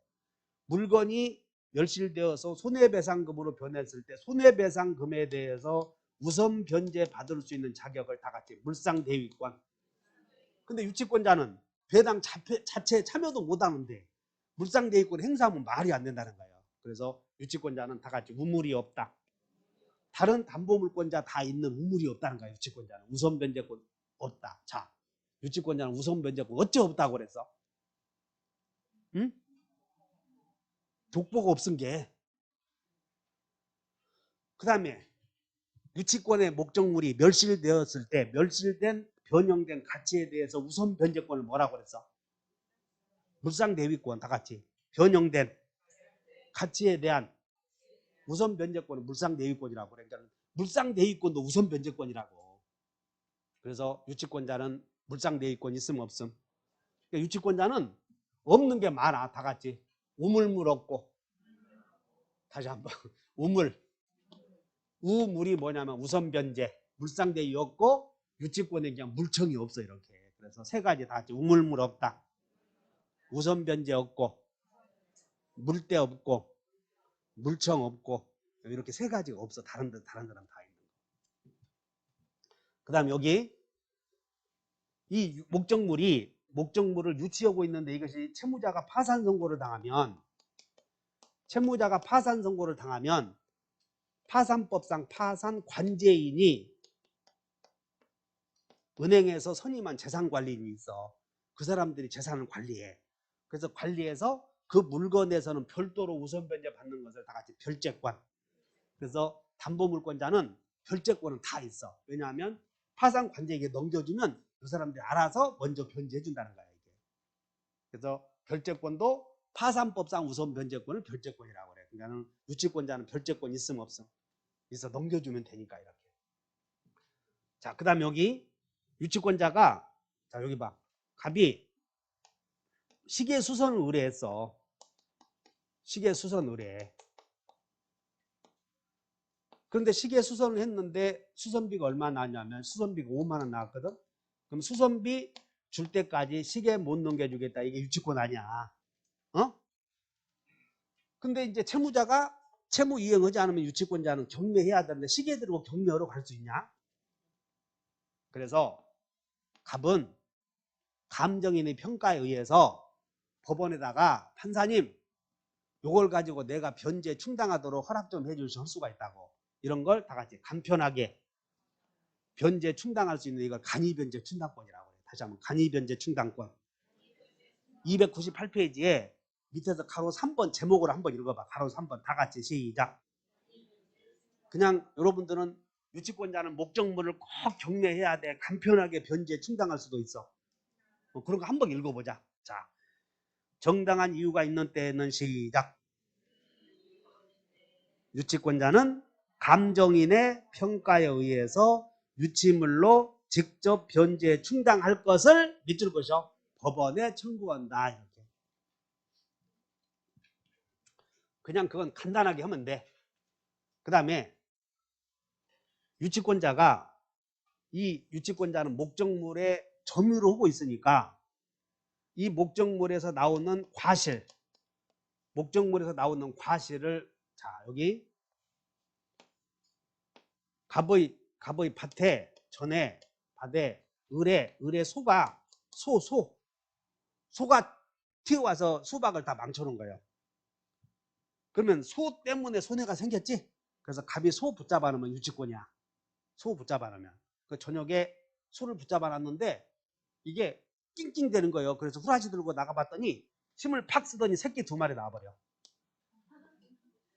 물건이 멸실되어서 손해배상금으로 변했을 때 손해배상금에 대해서 우선 변제 받을 수 있는 자격을 다 같이 물상대위권. 근데 유치권자는 배당 자체에 참여도 못하는데 물상대위권 행사하면 말이 안 된다는 거예요. 그래서 유치권자는 다 같이 우물이 없다. 다른 담보물권자 다 있는 우물이 없다는 거예요. 유치권자는 우선 변제권 없다. 자, 유치권자는 우선 변제권 어째 없다고 그랬어? 응? 족보가 없은 게. 그 다음에 유치권의 목적물이 멸실되었을 때 멸실된 변형된 가치에 대해서 우선 변제권을 뭐라고 그랬어? 물상대위권 다 같이 변형된 가치에 대한 우선 변제권은 물상대위권이라고 그래. 그러니까 물상대위권도 우선 변제권이라고. 그래서 유치권자는 물상대위권 있음 없음. 그러니까 유치권자는 없는 게 많아. 다 같이 우물물 없고. 다시 한번 우물이 뭐냐면 우선 변제 물상대위 없고, 유치권에 그냥 물청이 없어. 이렇게. 그래서 세 가지 다 같이 우물물 없다, 우선 변제 없고, 물대 없고, 물청 없고, 이렇게 세 가지가 없어. 다른 사람 다 있는 거. 그 다음 여기 이 목적물을 유치하고 있는데, 이것이 채무자가 파산 선고를 당하면 파산법상 파산 관제인이 은행에서 선임한 재산관리인이 있어. 그 사람들이 재산을 관리해. 그래서 관리해서 그 물건에서는 별도로 우선 변제 받는 것을 다 같이 별제권. 그래서 담보물권자는 별제권은 다 있어. 왜냐하면 파산 관제에게 넘겨주면 그 사람들이 알아서 먼저 변제해 준다는 거야. 이게. 그래서 별제권도 파산법상 우선 변제권을 별제권이라고 그래. 그러니까 유치권자는 별제권 있음 없음? 있어. 넘겨주면 되니까. 이렇게. 자, 그 다음 여기 유치권자가, 자 여기 봐, 갑이 시계수선을 의뢰했어. 시계수선 의뢰. 그런데 시계수선을 했는데 수선비가 얼마 나왔냐면 수선비가 5만 원 나왔거든. 그럼 수선비 줄 때까지 시계 못 넘겨주겠다. 이게 유치권 아니야. 근데 이제 채무자가 채무 이행하지 않으면 유치권자는 경매해야 되는데 시계 들고 경매하러 갈 수 있냐? 그래서 갑은 감정인의 평가에 의해서 법원에다가 판사님, 요걸 가지고 내가 변제 충당하도록 허락 좀 해주실 수가 있다고. 이런 걸 다 같이 간편하게 변제 충당할 수 있는 이걸 간이변제 충당권이라고 해요. 다시 한번 간이변제 충당권. 298페이지에 밑에서 가로 3번 제목으로 한번 읽어봐. 가로 3번 다 같이 시작. 그냥 여러분들은 유치권자는 목적물을 꼭 경매해야 돼. 간편하게 변제 충당할 수도 있어. 그런 거 한번 읽어보자. 자, 정당한 이유가 있는 때에는 시작. 유치권자는 감정인의 평가에 의해서 유치물로 직접 변제 충당할 것을 밑줄 것이요. 법원에 청구한다. 이렇게. 그냥 그건 간단하게 하면 돼. 그 다음에 유치권자가 이 유치권자는 목적물에 점유를 하고 있으니까 이 목적물에서 나오는 과실, 목적물에서 나오는 과실을 자 여기 갑의 밭에 전에 밭에 을에 소가 소가 튀어와서 수박을 다 망쳐놓은 거예요. 그러면 소 때문에 손해가 생겼지? 그래서 갑이 소 붙잡아 놓으면 유치권이야. 소 붙잡아 놓으면. 그 저녁에 소를 붙잡아 놨는데 이게 낑낑 대는 거예요. 그래서 후라시 들고 나가봤더니 힘을 팍 쓰더니 새끼 2마리 나와버려.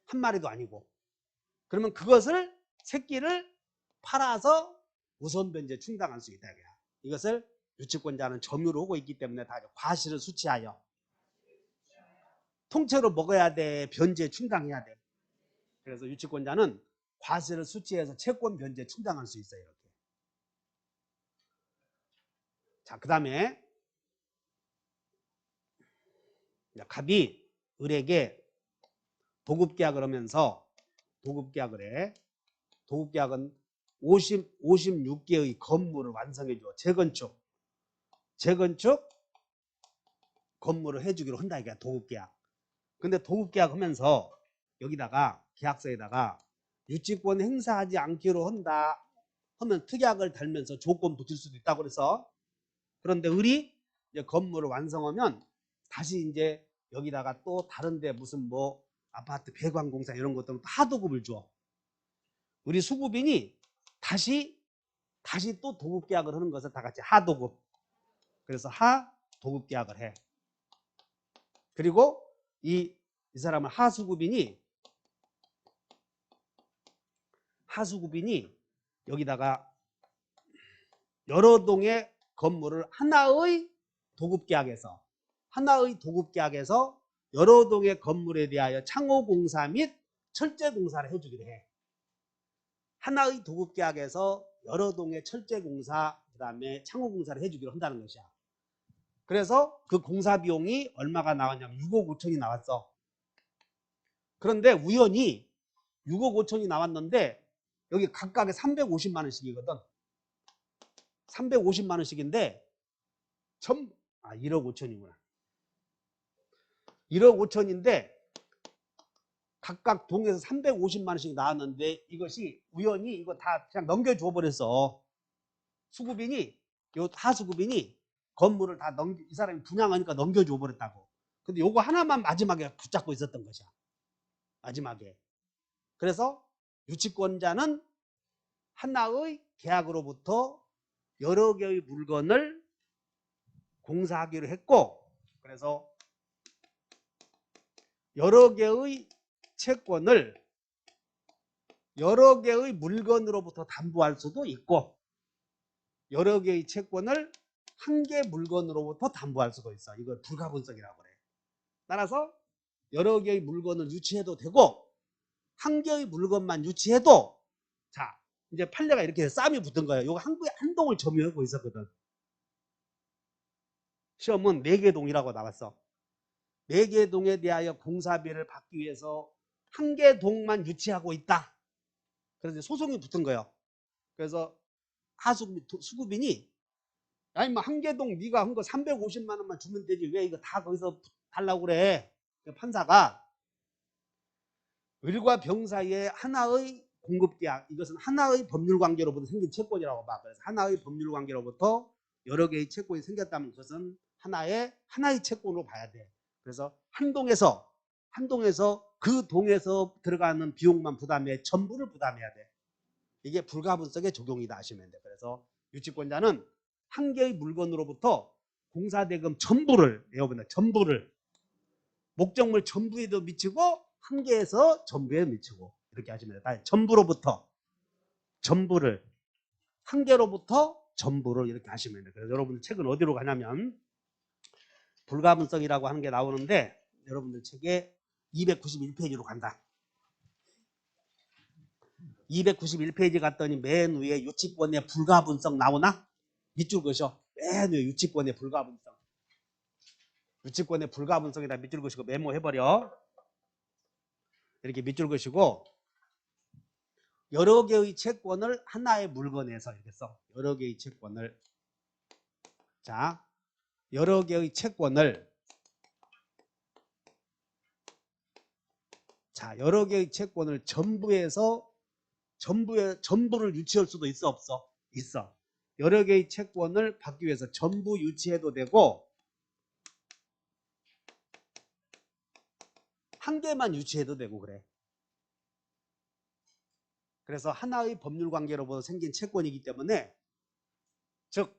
한 마리도 아니고. 그러면 그것을 새끼를 팔아서 우선 변제 충당할 수 있다. 이것을 유치권자는 점유로 하고 있기 때문에 다 과실을 수치하여 통째로 먹어야 돼. 변제 충당해야 돼. 그래서 유치권자는 과실을 수치해서 채권 변제 충당할 수 있어요. 이렇게. 자, 그 다음에 갑이 을에게 도급계약을 하면서 도급계약을 해. 도급계약은 56개의 건물을 완성해 줘. 재건축 건물을 해주기로 한다. 이게 도급계약. 근데 도급계약 하면서 여기다가 계약서에다가 유치권 행사하지 않기로 한다 하면 특약을 달면서 조건 붙일 수도 있다고 그래서 그런데 을이 이제 건물을 완성하면 다시 이제 여기다가 또 다른데 무슨 뭐 아파트 배관공사 이런 것들은 하도급을 줘. 우리 수급인이 다시 또 도급계약을 하는 것을 다 같이 하도급. 그래서 하도급계약을 해. 그리고 이 사람은 하수급인이 여기다가 여러 동의 건물을 하나의 도급계약에서 여러 동의 건물에 대하여 창호공사 및 철제공사를 해주기로 해. 하나의 도급계약에서 여러 동의 철제공사 그 다음에 창호공사를 해주기로 한다는 것이야. 그래서 그 공사 비용이 얼마가 나왔냐면 6억 5천이 나왔어. 그런데 우연히 6억 5천이 나왔는데 여기 각각에 350만 원씩이거든. 350만 원씩인데 1억 5천이구나. 1억 5천인데 각각 동에서 350만 원씩 나왔는데 이것이 우연히 이거 다 그냥 넘겨줘 버렸어. 수급인이 하수급인이 건물을 다 이 사람이 분양하니까 넘겨줘 버렸다고. 근데 요거 하나만 마지막에 붙잡고 있었던 것이야. 마지막에. 그래서 유치권자는 하나의 계약으로부터 여러 개의 물건을 공사하기로 했고 그래서 여러 개의 채권을 여러 개의 물건으로부터 담보할 수도 있고 여러 개의 채권을 한 개 물건으로부터 담보할 수도 있어. 이걸 불가분성이라고 그래. 따라서 여러 개의 물건을 유치해도 되고 한 개의 물건만 유치해도 자 이제 판례가 이렇게 싸움이 붙은 거예요. 이거 한 동을 점유하고 있었거든. 시험은 4개 동이라고 나왔어. 4개 동에 대하여 공사비를 받기 위해서 한 개 동만 유치하고 있다. 그래서 소송이 붙은 거예요. 그래서 수급인이 아니 뭐 한 개 동 네가 한 거 350만 원만 주면 되지 왜 이거 다 거기서 달라고 그래. 판사가 을과 병 사이에 하나의 공급계약 이것은 하나의 법률관계로부터 생긴 채권이라고 봐. 그래서 하나의 법률관계로부터 여러 개의 채권이 생겼다면 그것은 하나의 채권으로 봐야 돼. 그래서 한 동에서 그 동에서 들어가는 비용만 부담해 전부를 부담해야 돼. 이게 불가분성의 적용이다 하시면 돼. 그래서 유치권자는 한 개의 물건으로부터 공사대금 전부를 내어본다. 전부를 목적물 전부에도 미치고 한 개에서 전부에 미치고 이렇게 하시면 돼요. 전부를 한 개로부터 전부를 이렇게 하시면 돼요. 그래서 여러분들 책은 어디로 가냐면 불가분성이라고 하는 게 나오는데 여러분들 책에 291페이지로 간다. 291페이지 갔더니 맨 위에 유치권의 불가분성 나오나? 밑줄 그으셔. 맨 위에 유치권의 불가분성. 유치권의 불가분성에다 밑줄 그으시고 메모해버려. 이렇게 밑줄 그으시고 여러 개의 채권을 하나의 물건에서 이렇게 써. 여러 개의 채권을 자 여러 개의 채권을 자, 여러 개의 채권을 전부를 유치할 수도 있어, 없어? 있어. 여러 개의 채권을 받기 위해서 전부 유치해도 되고 한 개만 유치해도 되고 그래. 그래서 하나의 법률 관계로부터 생긴 채권이기 때문에 즉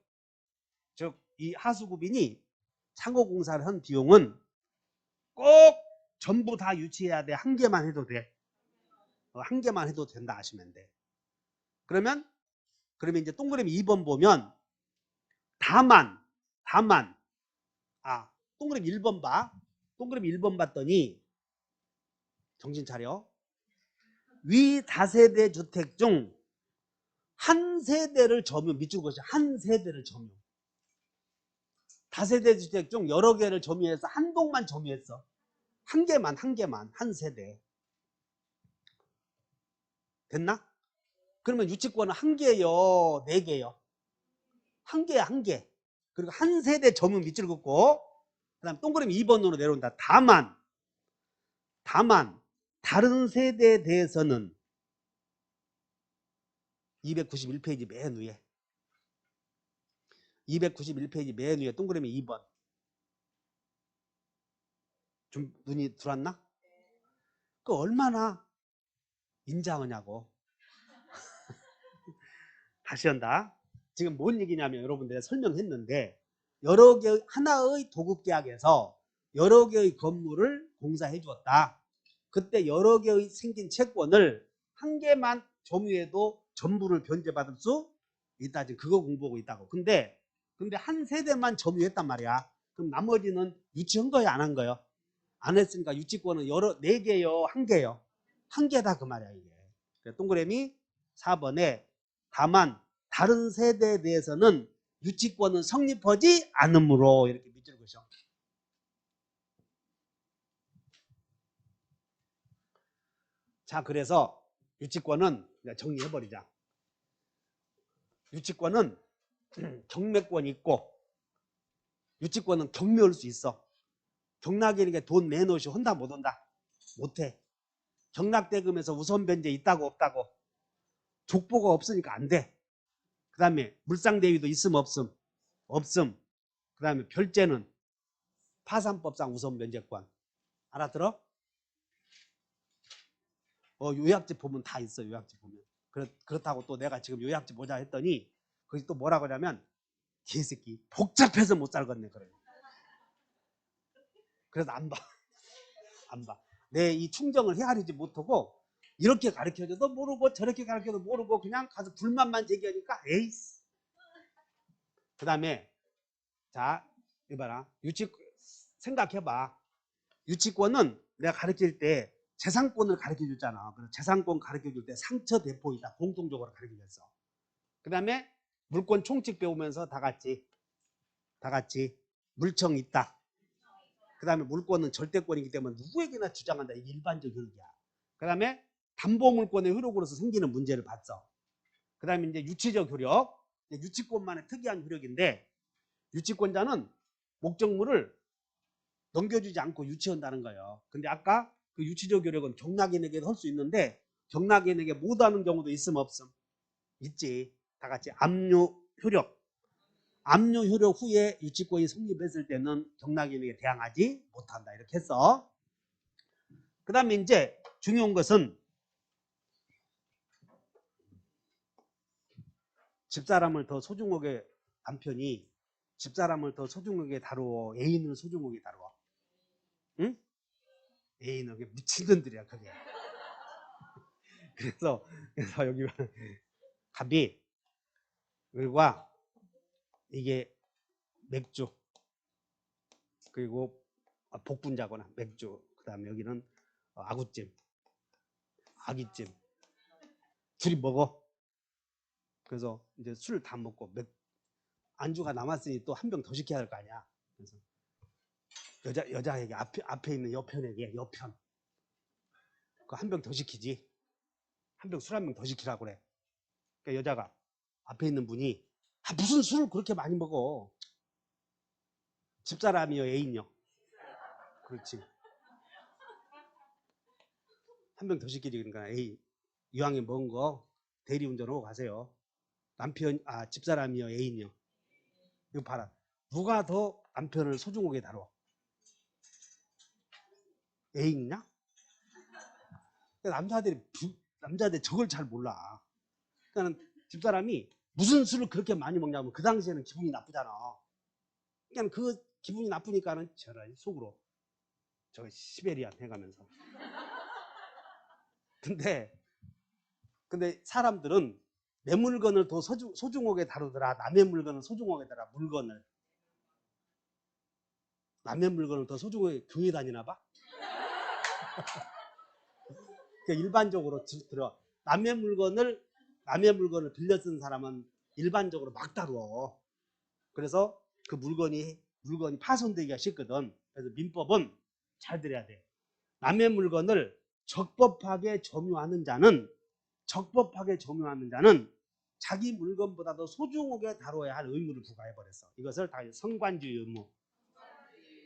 이 하수구빈이 상호공사를 한 비용은 꼭 전부 다 유치해야 돼. 한 개만 해도 돼. 한 개만 해도 된다 하시면 돼. 그러면 이제 동그라미 2번 보면 다만 동그라미 1번 봐. 동그라미 1번 봤더니 정신 차려. 위 다세대 주택 중 한 세대를 점유, 밑줄 것이 한 세대를 점유. 다세대 주택 중 여러 개를 점유해서 한 동만 점유했어. 한 개만, 한 세대. 됐나? 그러면 유치권은 한 개요, 네 개요? 한 개야, 한 개. 그리고 한 세대 점유 밑줄 긋고, 그 다음 동그라미 2번으로 내려온다. 다만, 다른 세대에 대해서는 291페이지 맨 위에. 291페이지 맨 위에 동그라미 2번. 좀 눈이 들어왔나? 그 얼마나 인자하냐고. 다시 한다. 지금 뭔 얘기냐면 여러분들 내가 설명했는데 여러 개 하나의 도급계약에서 여러 개의 건물을 공사해 주었다. 그때 여러 개의 생긴 채권을 한 개만 점유해도 전부를 변제받을 수 있다. 지금 그거 공부하고 있다고. 근데 한 세대만 점유했단 말이야. 그럼 나머지는 유치한 거야, 안 한 거요? 안 했으니까 유치권은 네 개요, 한 개요? 한 개다 그 말이야 이게. 동그라미 4번에 다만 다른 세대에 대해서는 유치권은 성립하지 않으므로 이렇게 밑줄 그으셔. 자, 그래서 유치권은 정리해버리자. 유치권은 경매권이 있고 유치권은 경매할 수 있어. 경락인에게 돈 내놓으시 혼다 못 온다? 못해. 경락대금에서 우선 변제 있다고 없다고? 족보가 없으니까 안 돼. 그 다음에 물상대위도 있음 없음? 없음. 그 다음에 별제는 파산법상 우선 변제권. 알아들어? 요약집 보면 다 있어. 요약집 보면. 그렇다고 또 내가 지금 요약집 보자 했더니 거기 또 뭐라고 하냐면 개새끼 복잡해서 못 살겠네 그래. 그래서 안 봐. 안 봐. 내 이 충정을 헤아리지 못하고 이렇게 가르쳐줘도 모르고 저렇게 가르쳐도 모르고 그냥 가서 불만만 제기하니까 에이스. 그 다음에 자 이봐라. 생각해봐. 유치권은 내가 가르칠 때 재산권을 가르쳐줬잖아. 그래서 재산권 가르쳐줄 때 상처 대포이다. 공통적으로 가르쳐줬어. 그 다음에 물권 총칙 배우면서 다 같이 물청 있다. 그 다음에 물권은 절대권이기 때문에 누구에게나 주장한다. 이게 일반적 효력이야. 그 다음에 담보물권의 효력으로서 생기는 문제를 봤어. 그 다음에 이제 유치적 효력. 유치권만의 특이한 효력인데 유치권자는 목적물을 넘겨주지 않고 유치한다는 거예요. 근데 아까 그 유치적 효력은 경락인에게도 할 수 있는데 경락인에게 못하는 경우도 있음 없음? 있지. 다 같이 압류 효력. 압류 효력 후에 유치권이 성립했을 때는 경락인에게 대항하지 못한다. 이렇게 했어. 그 다음에 이제 중요한 것은 집사람을 더 소중하게 남편이 집사람을 더 소중하게 다루어 애인을 소중하게 다루어. 응? 애인은 미친년들이야 그게. 그래서 여기 갑이 그리고 이게 맥주 그리고 복분자거나 맥주 그 다음에 여기는 아구찜 아기찜 둘이 먹어. 그래서 이제 술 다 먹고 안주가 남았으니 또 한 병 더 시켜야 할 거 아니야. 그래서 여자에게 앞에 있는 여편에게 여편 그 한 병 더 시키지. 한 병 술 한 병 더 시키라고 그래. 그러니까 여자가 앞에 있는 분이 무슨 술을 그렇게 많이 먹어. 집사람이요 애인요? 그렇지. 한 명 더 시키니까 에이 이왕에 먹은 거 대리운전하고 가세요. 집사람이요 애인이요. 이거 봐라. 누가 더 남편을 소중하게 다뤄? 애인이냐? 남자들이 저걸 잘 몰라. 그러니까 집사람이 무슨 술을 그렇게 많이 먹냐면 그 당시에는 기분이 나쁘잖아. 그러니까 그 기분이 나쁘니까는 저런 속으로 저 시베리안 해가면서. 근데 사람들은 내 물건을 더 소중하게 다루더라. 남의 물건을 소중하게 다루더라. 남의 물건을 더 소중하게 교회 다니나 봐. 그러니까 일반적으로 들어. 남의 물건을 빌려 쓴 사람은 일반적으로 막 다루어. 그래서 그 물건이 파손되기가 쉽거든. 그래서 민법은 잘 들어야 돼. 남의 물건을 적법하게 점유하는 자는 자기 물건보다도 소중하게 다뤄야 할 의무를 부과해버렸어. 이것을 다 성관주의 의무.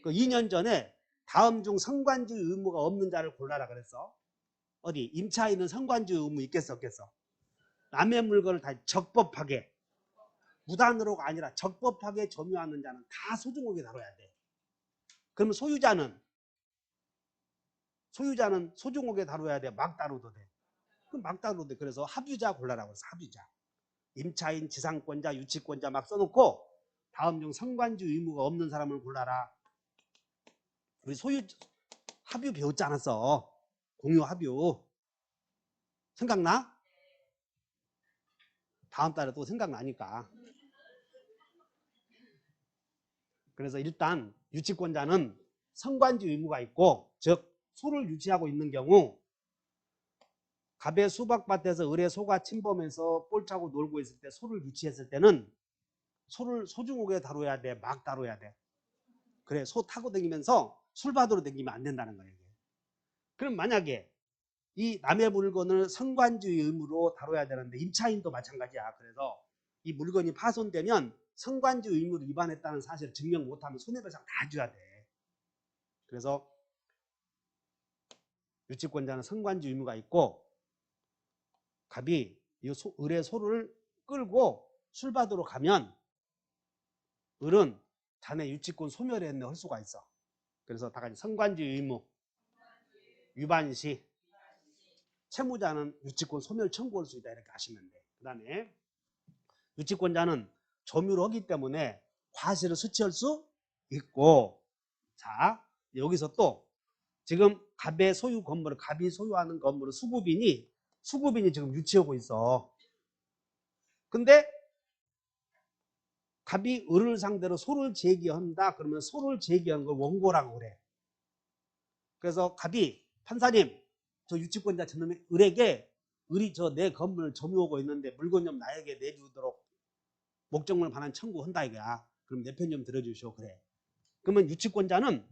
그 2년 전에 다음 중 성관주의 의무가 없는 자를 골라라 그랬어. 어디 임차인은 성관주의 의무 있겠어 없겠어? 남의 물건을 다 적법하게, 무단으로가 아니라 적법하게 점유하는 자는 다 소중하게 다뤄야 돼. 그러면 소유자는 소중하게 다뤄야 돼? 막 다뤄도 돼? 그럼 막 다뤄도 돼. 그래서 합유자 골라라고 해서 합유자. 임차인, 지상권자, 유치권자 막 써놓고 다음 중 성관주의 의무가 없는 사람을 골라라. 우리 합유 배웠지 않았어? 공유 합유. 생각나? 다음 달에 또 생각나니까. 그래서 일단 유치권자는 성관주의 의무가 있고, 즉 소를 유치하고 있는 경우 갑의 수박밭에서 을의 소가 침범해서 볼 차고 놀고 있을 때 소를 유치했을 때는 소를 소중하게 다뤄야 돼? 막 다뤄야 돼? 그래, 소 타고 다니면서 술 받으러 다니면 안 된다는 거예요. 그럼 만약에 이 남의 물건을 성관주의 의무로 다뤄야 되는데 임차인도 마찬가지야. 그래서 이 물건이 파손되면 성관주의 의무를 위반했다는 사실을 증명 못하면 손해배상 다 줘야 돼. 그래서 유치권자는 성관주의 의무가 있고, 갑이 을의 소를 끌고 술 받으러 가면 을은 자네 유치권 소멸했네 할 수가 있어. 그래서 다 같이 성관주의 의무 위반 시 채무자는 유치권 소멸 청구할 수 있다 이렇게 하시면 돼. 그 다음에 유치권자는 점유를 하기 때문에 과실을 수취할 수 있고, 자 여기서 또 지금 갑이 소유하는 건물을 수급인이 지금 유치하고 있어. 근데 갑이 을을 상대로 소를 제기한다. 그러면 소를 제기한 걸 원고라고 그래. 그래서 갑이 판사님, 저 유치권자 저놈이 을에게 을이 내 건물을 점유하고 있는데 물건 좀 나에게 내주도록 목적물 반환 청구한다 이거야. 그럼 내 편 좀 들어주시오. 그래. 그러면 유치권자는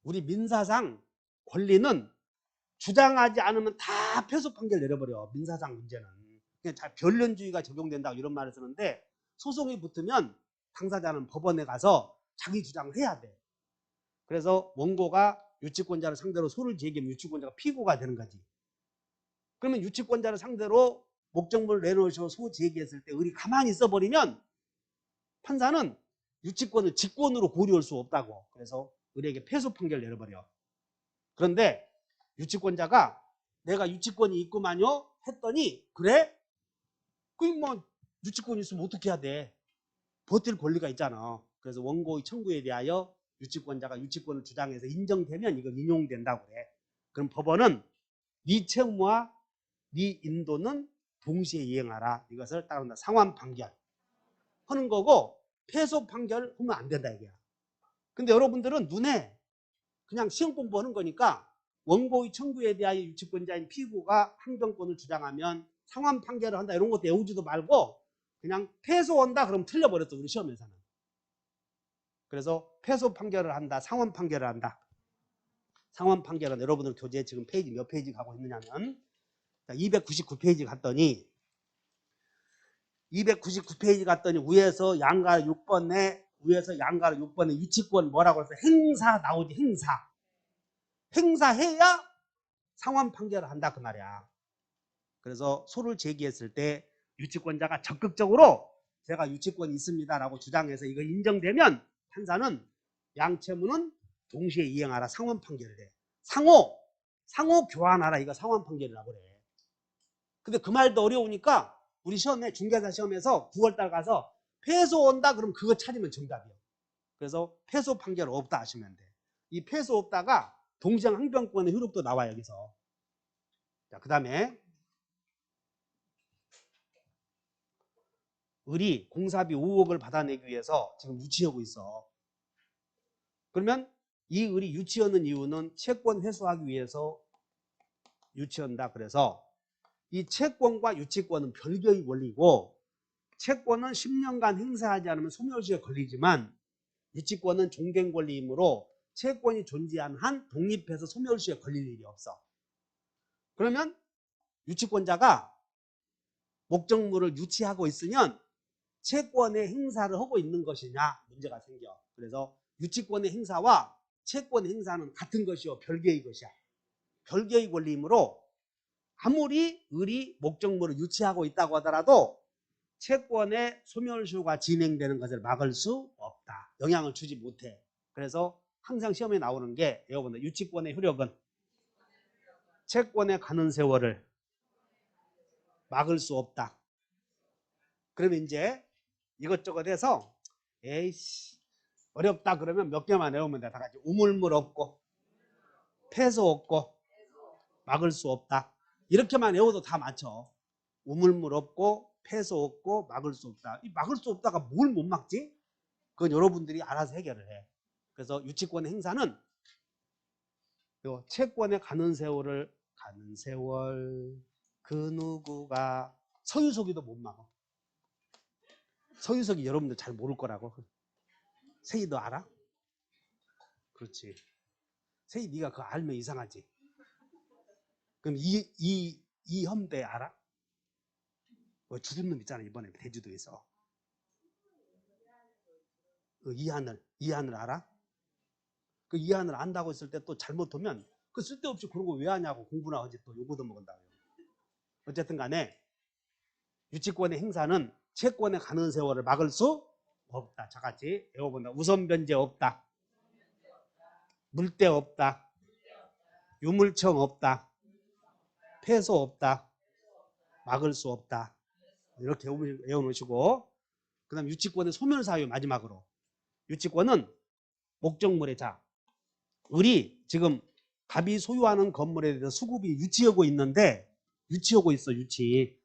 우리 민사상 권리는 주장하지 않으면 다 패소 판결 내려버려. 민사상 문제는. 그냥 변론주의가 적용된다 이런 말을 쓰는데, 소송이 붙으면 당사자는 법원에 가서 자기 주장을 해야 돼. 그래서 원고가 유치권자를 상대로 소를 제기하면 유치권자가 피고가 되는 거지. 그러면 유치권자를 상대로 목적물을 내놓으시고 소 제기했을 때 을이 가만히 있어버리면 판사는 유치권을 직권으로 고려할 수 없다고. 그래서 을에게 패소 판결을 내려버려. 그런데 유치권자가 내가 유치권이 있구만요 했더니, 그래? 그럼 뭐 유치권이 있으면 어떻게 해야 돼? 버틸 권리가 있잖아. 그래서 원고의 청구에 대하여 유치권자가 유치권을 주장해서 인정되면 이건 인용된다고 그래. 그럼 법원은 네 채무와 네 인도는 동시에 이행하라. 이것을 따른다. 상환 판결 하는 거고, 패소 판결 하면 안 된다 이게야. 근데 여러분들은 눈에 그냥 시험 공부하는 거니까 원고의 청구에 대하여 유치권자인 피고가 항변권을 주장하면 상환 판결을 한다 이런 것도 외우지도 말고 그냥 패소한다 그러면 틀려버렸어 우리 시험에서는. 그래서 패소 판결을 한다, 상환 판결을 한다. 상환 판결은 여러분들 교재 지금 페이지 몇 페이지 가고 있느냐면 299페이지 갔더니 위에서 양가 6번에 유치권 뭐라고 해서 행사 나오지. 행사해야 상환 판결을 한다 그 말이야. 그래서 소를 제기했을 때 유치권자가 적극적으로 제가 유치권이 있습니다라고 주장해서 이거 인정되면 판사는 양채무는 동시에 이행하라 상환 판결을 해. 상호 교환하라 이거 상환 판결이라고 그래. 근데 그 말도 어려우니까 우리 시험에 중개사 시험에서 9월달 가서 패소 온다 그러면 그거 찾으면 정답이에요. 그래서 패소 판결 없다 하시면 돼. 이 패소 없다가 동시행 항변권의 효력도 나와 여기서. 자, 그다음에 을이 공사비 5억을 받아내기 위해서 지금 유치하고 있어. 그러면 이 을이 유치하는 이유는 채권 회수하기 위해서 유치한다. 그래서 이 채권과 유치권은 별개의 원리고 채권은 10년간 행사하지 않으면 소멸시효에 걸리지만 유치권은 종된 권리이므로 채권이 존재한 한 독립해서 소멸시효에 걸릴 일이 없어. 그러면 유치권자가 목적물을 유치하고 있으면 채권의 행사를 하고 있는 것이냐 문제가 생겨. 그래서 유치권의 행사와 채권의 행사는 같은 것이요 별개의 것이야. 별개의 권리이므로 아무리 을이 목적물을 유치하고 있다고 하더라도 채권의 소멸시효가 진행되는 것을 막을 수 없다. 영향을 주지 못해. 그래서 항상 시험에 나오는 게 여러분들 유치권의 효력은 채권의 가는 세월을 막을 수 없다. 그러면 이제 이것저것 해서 에이씨 어렵다 그러면 몇 개만 외우면 돼. 다 같이 우물물 없고 패소 없고 막을 수 없다. 이렇게만 외워도 다 맞춰. 우물물 없고 패소 없고 막을 수 없다. 이 막을 수 없다가 뭘 못 막지? 그건 여러분들이 알아서 해결을 해. 그래서 유치권 행사는 요 채권의 가는 세월 그 누구가 서유석이도 못 막아. 서유석이 여러분들 잘 모를 거라고. 세희 너 알아? 그렇지. 세희 네가 그거 알면 이상하지. 그럼 이현배 알아? 죽은 놈 있잖아 이번에 대주도에서. 이하늘 알아? 그 이하늘 안다고 했을 때 또 잘못하면 그 쓸데없이 그런 거 왜 하냐고 공부나 하지 또 요거도 먹은다고. 어쨌든 간에 유치권의 행사는 채권의 가는 세월을 막을 수 없다. 자같이 외워본다. 우선 변제 없다. 물대 없다. 유물청 없다. 패소 없다. 막을 수 없다. 이렇게 외워놓으시고 그 다음 유치권의 소멸사유 마지막으로 유치권은 목적물의 자 을이 지금 갑이 소유하는 건물에 대해서 수급이 유치하고 있는데 유치하고 있어 유치.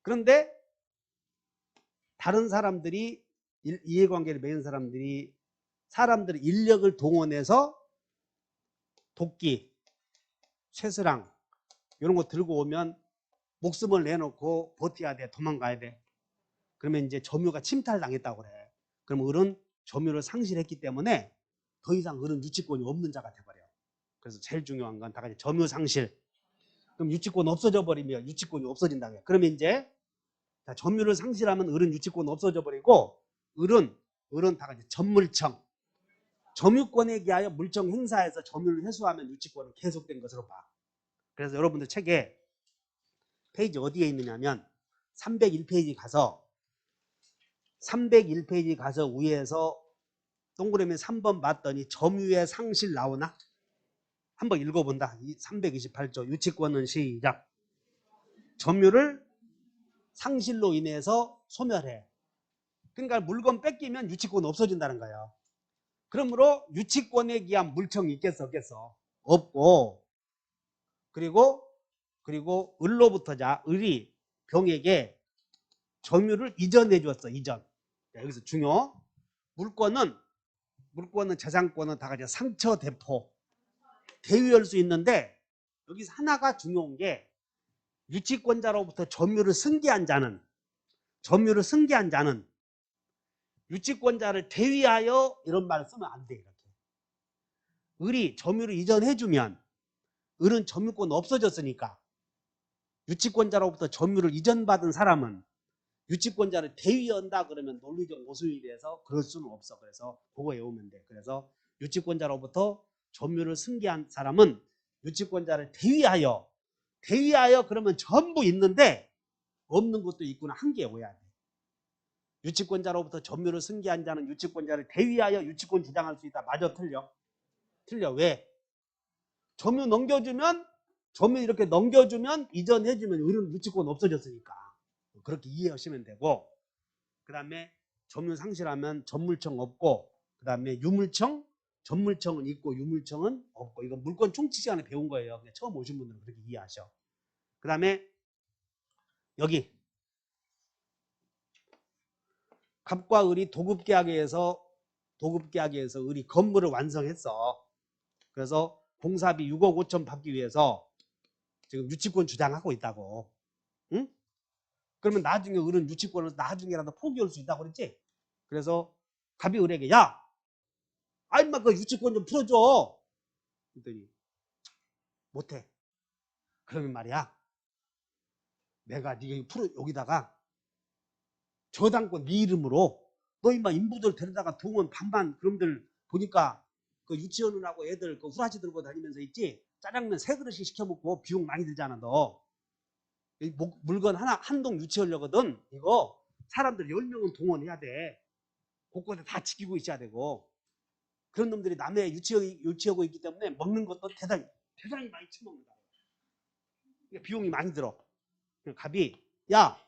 그런데 다른 사람들이 이해관계를 맺은 사람들이 인력을 동원해서 도끼, 쇠스랑 이런 거 들고 오면 목숨을 내놓고 버텨야 돼. 도망가야 돼. 그러면 이제 점유가 침탈당했다고 그래. 그럼 을은 점유를 상실했기 때문에 더 이상 을은 유치권이 없는 자가 돼버려. 그래서 제일 중요한 건 다 같이 점유 상실. 그럼 유치권 없어져 버리면 유치권이 없어진다 그래. 그러면 이제 점유를 상실하면 을은 유치권 없어져 버리고 을은 다 같이 전물청. 점유권에 기하여 물청 행사에서 점유를 회수하면 유치권은 계속된 것으로 봐. 그래서 여러분들 책에 페이지 어디에 있느냐면 301페이지 가서 301페이지 가서 위에서 동그라미 3번 봤더니 점유의 상실 나오나? 한번 읽어본다. 328조 유치권은 시작. 점유를 상실로 인해서 소멸해. 그러니까 물건 뺏기면 유치권 없어진다는 거예요. 그러므로 유치권에 기한 물청이 있겠어 없겠어? 없고 그리고 을로부터 을이 병에게 점유를 이전해 주었어. 이전. 여기서 중요. 물권은 재산권은 다 같이 상처 대포 대위할 수 있는데 여기서 하나가 중요한 게 유치권자로부터 점유를 승계한 자는 유치권자를 대위하여 이런 말을 쓰면 안 돼. 이렇게. 을이 점유를 이전해주면 을은 점유권 없어졌으니까 유치권자로부터 점유를 이전받은 사람은 유치권자를 대위한다 그러면 논리적 모순이 돼서 그럴 수는 없어. 그래서 그거 외우면 돼. 그래서 유치권자로부터 점유를 승계한 사람은 유치권자를 대위하여 그러면 전부 있는데 없는 것도 있구나. 한계에 오야 돼. 유치권자로부터 점유를 승계한 자는 유치권자를 대위하여 유치권 주장할 수 있다. 맞아, 틀려? 틀려. 왜? 점유 이렇게 넘겨주면 이전해주면 의료는 유치권 없어졌으니까. 그렇게 이해하시면 되고, 그 다음에 점유 상실하면 전물청 없고, 그 다음에 유물청, 전물청은 있고 유물청은 없고. 이거 물권 총칙 시간에 배운 거예요. 그냥 처음 오신 분들은 그렇게 이해하셔. 그 다음에 여기 갑과 을이 도급계약에서 을이 건물을 완성했어. 그래서 공사비 6억 5천 받기 위해서 지금 유치권 주장하고 있다고. 응? 그러면 나중에 을은 유치권을 나중에라도 포기할 수 있다고 그랬지? 그래서 갑이 을에게 야! 임마 그 유치권 좀 풀어줘. 그랬더니 못해. 그러면 말이야. 내가 네가 여기다가 저당권 네 이름으로 너 임마 인부들 데려다가 동원 반반 그놈들 보니까 그 유치원하고 애들 그 후라지 들고 다니면서 있지? 짜장면 3그릇씩 시켜 먹고 비용 많이 들잖아 너. 물건 한 동 유치하려거든. 이거 사람들 10명은 동원해야 돼. 곳곳에 다 지키고 있어야 되고. 그런 놈들이 남의 유치하고 있기 때문에 먹는 것도 대단히 많이 처먹는다. 그러니까 비용이 많이 들어. 갑이 야,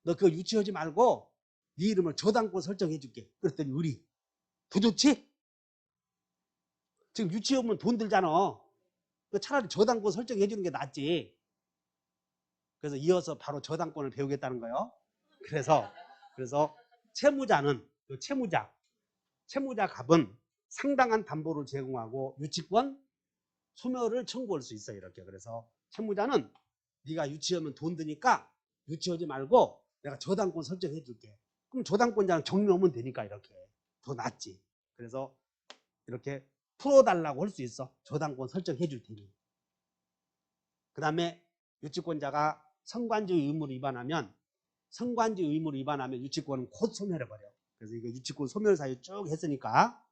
너 그거 유치하지 말고 네 이름을 저당권 설정해 줄게. 그랬더니 우리 더 좋지? 지금 유치하면 돈 들잖아. 차라리 저당권 설정해 주는 게 낫지. 그래서 이어서 바로 저당권을 배우겠다는 거예요. 그래서 채무자 갑은 상당한 담보를 제공하고 유치권 소멸을 청구할 수 있어요. 이렇게. 그래서 채무자는 네가 유치하면 돈 드니까 유치하지 말고 내가 저당권 설정해 줄게. 그럼 저당권자는 정리하면 되니까 이렇게 더 낫지. 그래서 이렇게 풀어달라고 할 수 있어. 저당권 설정해 줄 테니. 그 다음에 유치권자가 성관지 의무를 위반하면 유치권은 곧 소멸해버려. 그래서 이거 유치권 소멸 사유 쭉 했으니까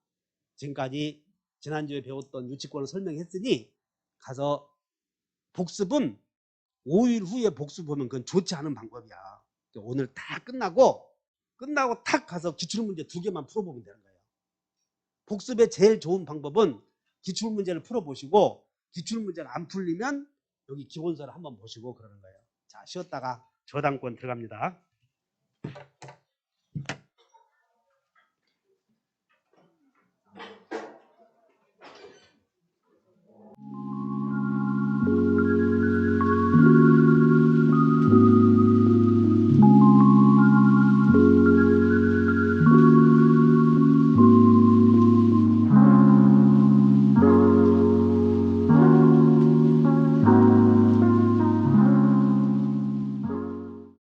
지금까지 지난주에 배웠던 유치권을 설명했으니 가서 복습은 5일 후에 복습하면 그건 좋지 않은 방법이야. 오늘 다 끝나고 탁 가서 기출문제 2개만 풀어보면 되는 거예요. 복습의 제일 좋은 방법은 기출문제를 풀어보시고 기출문제가 안 풀리면 여기 기본서를 한번 보시고 그러는 거예요. 자, 쉬었다가 저당권 들어갑니다.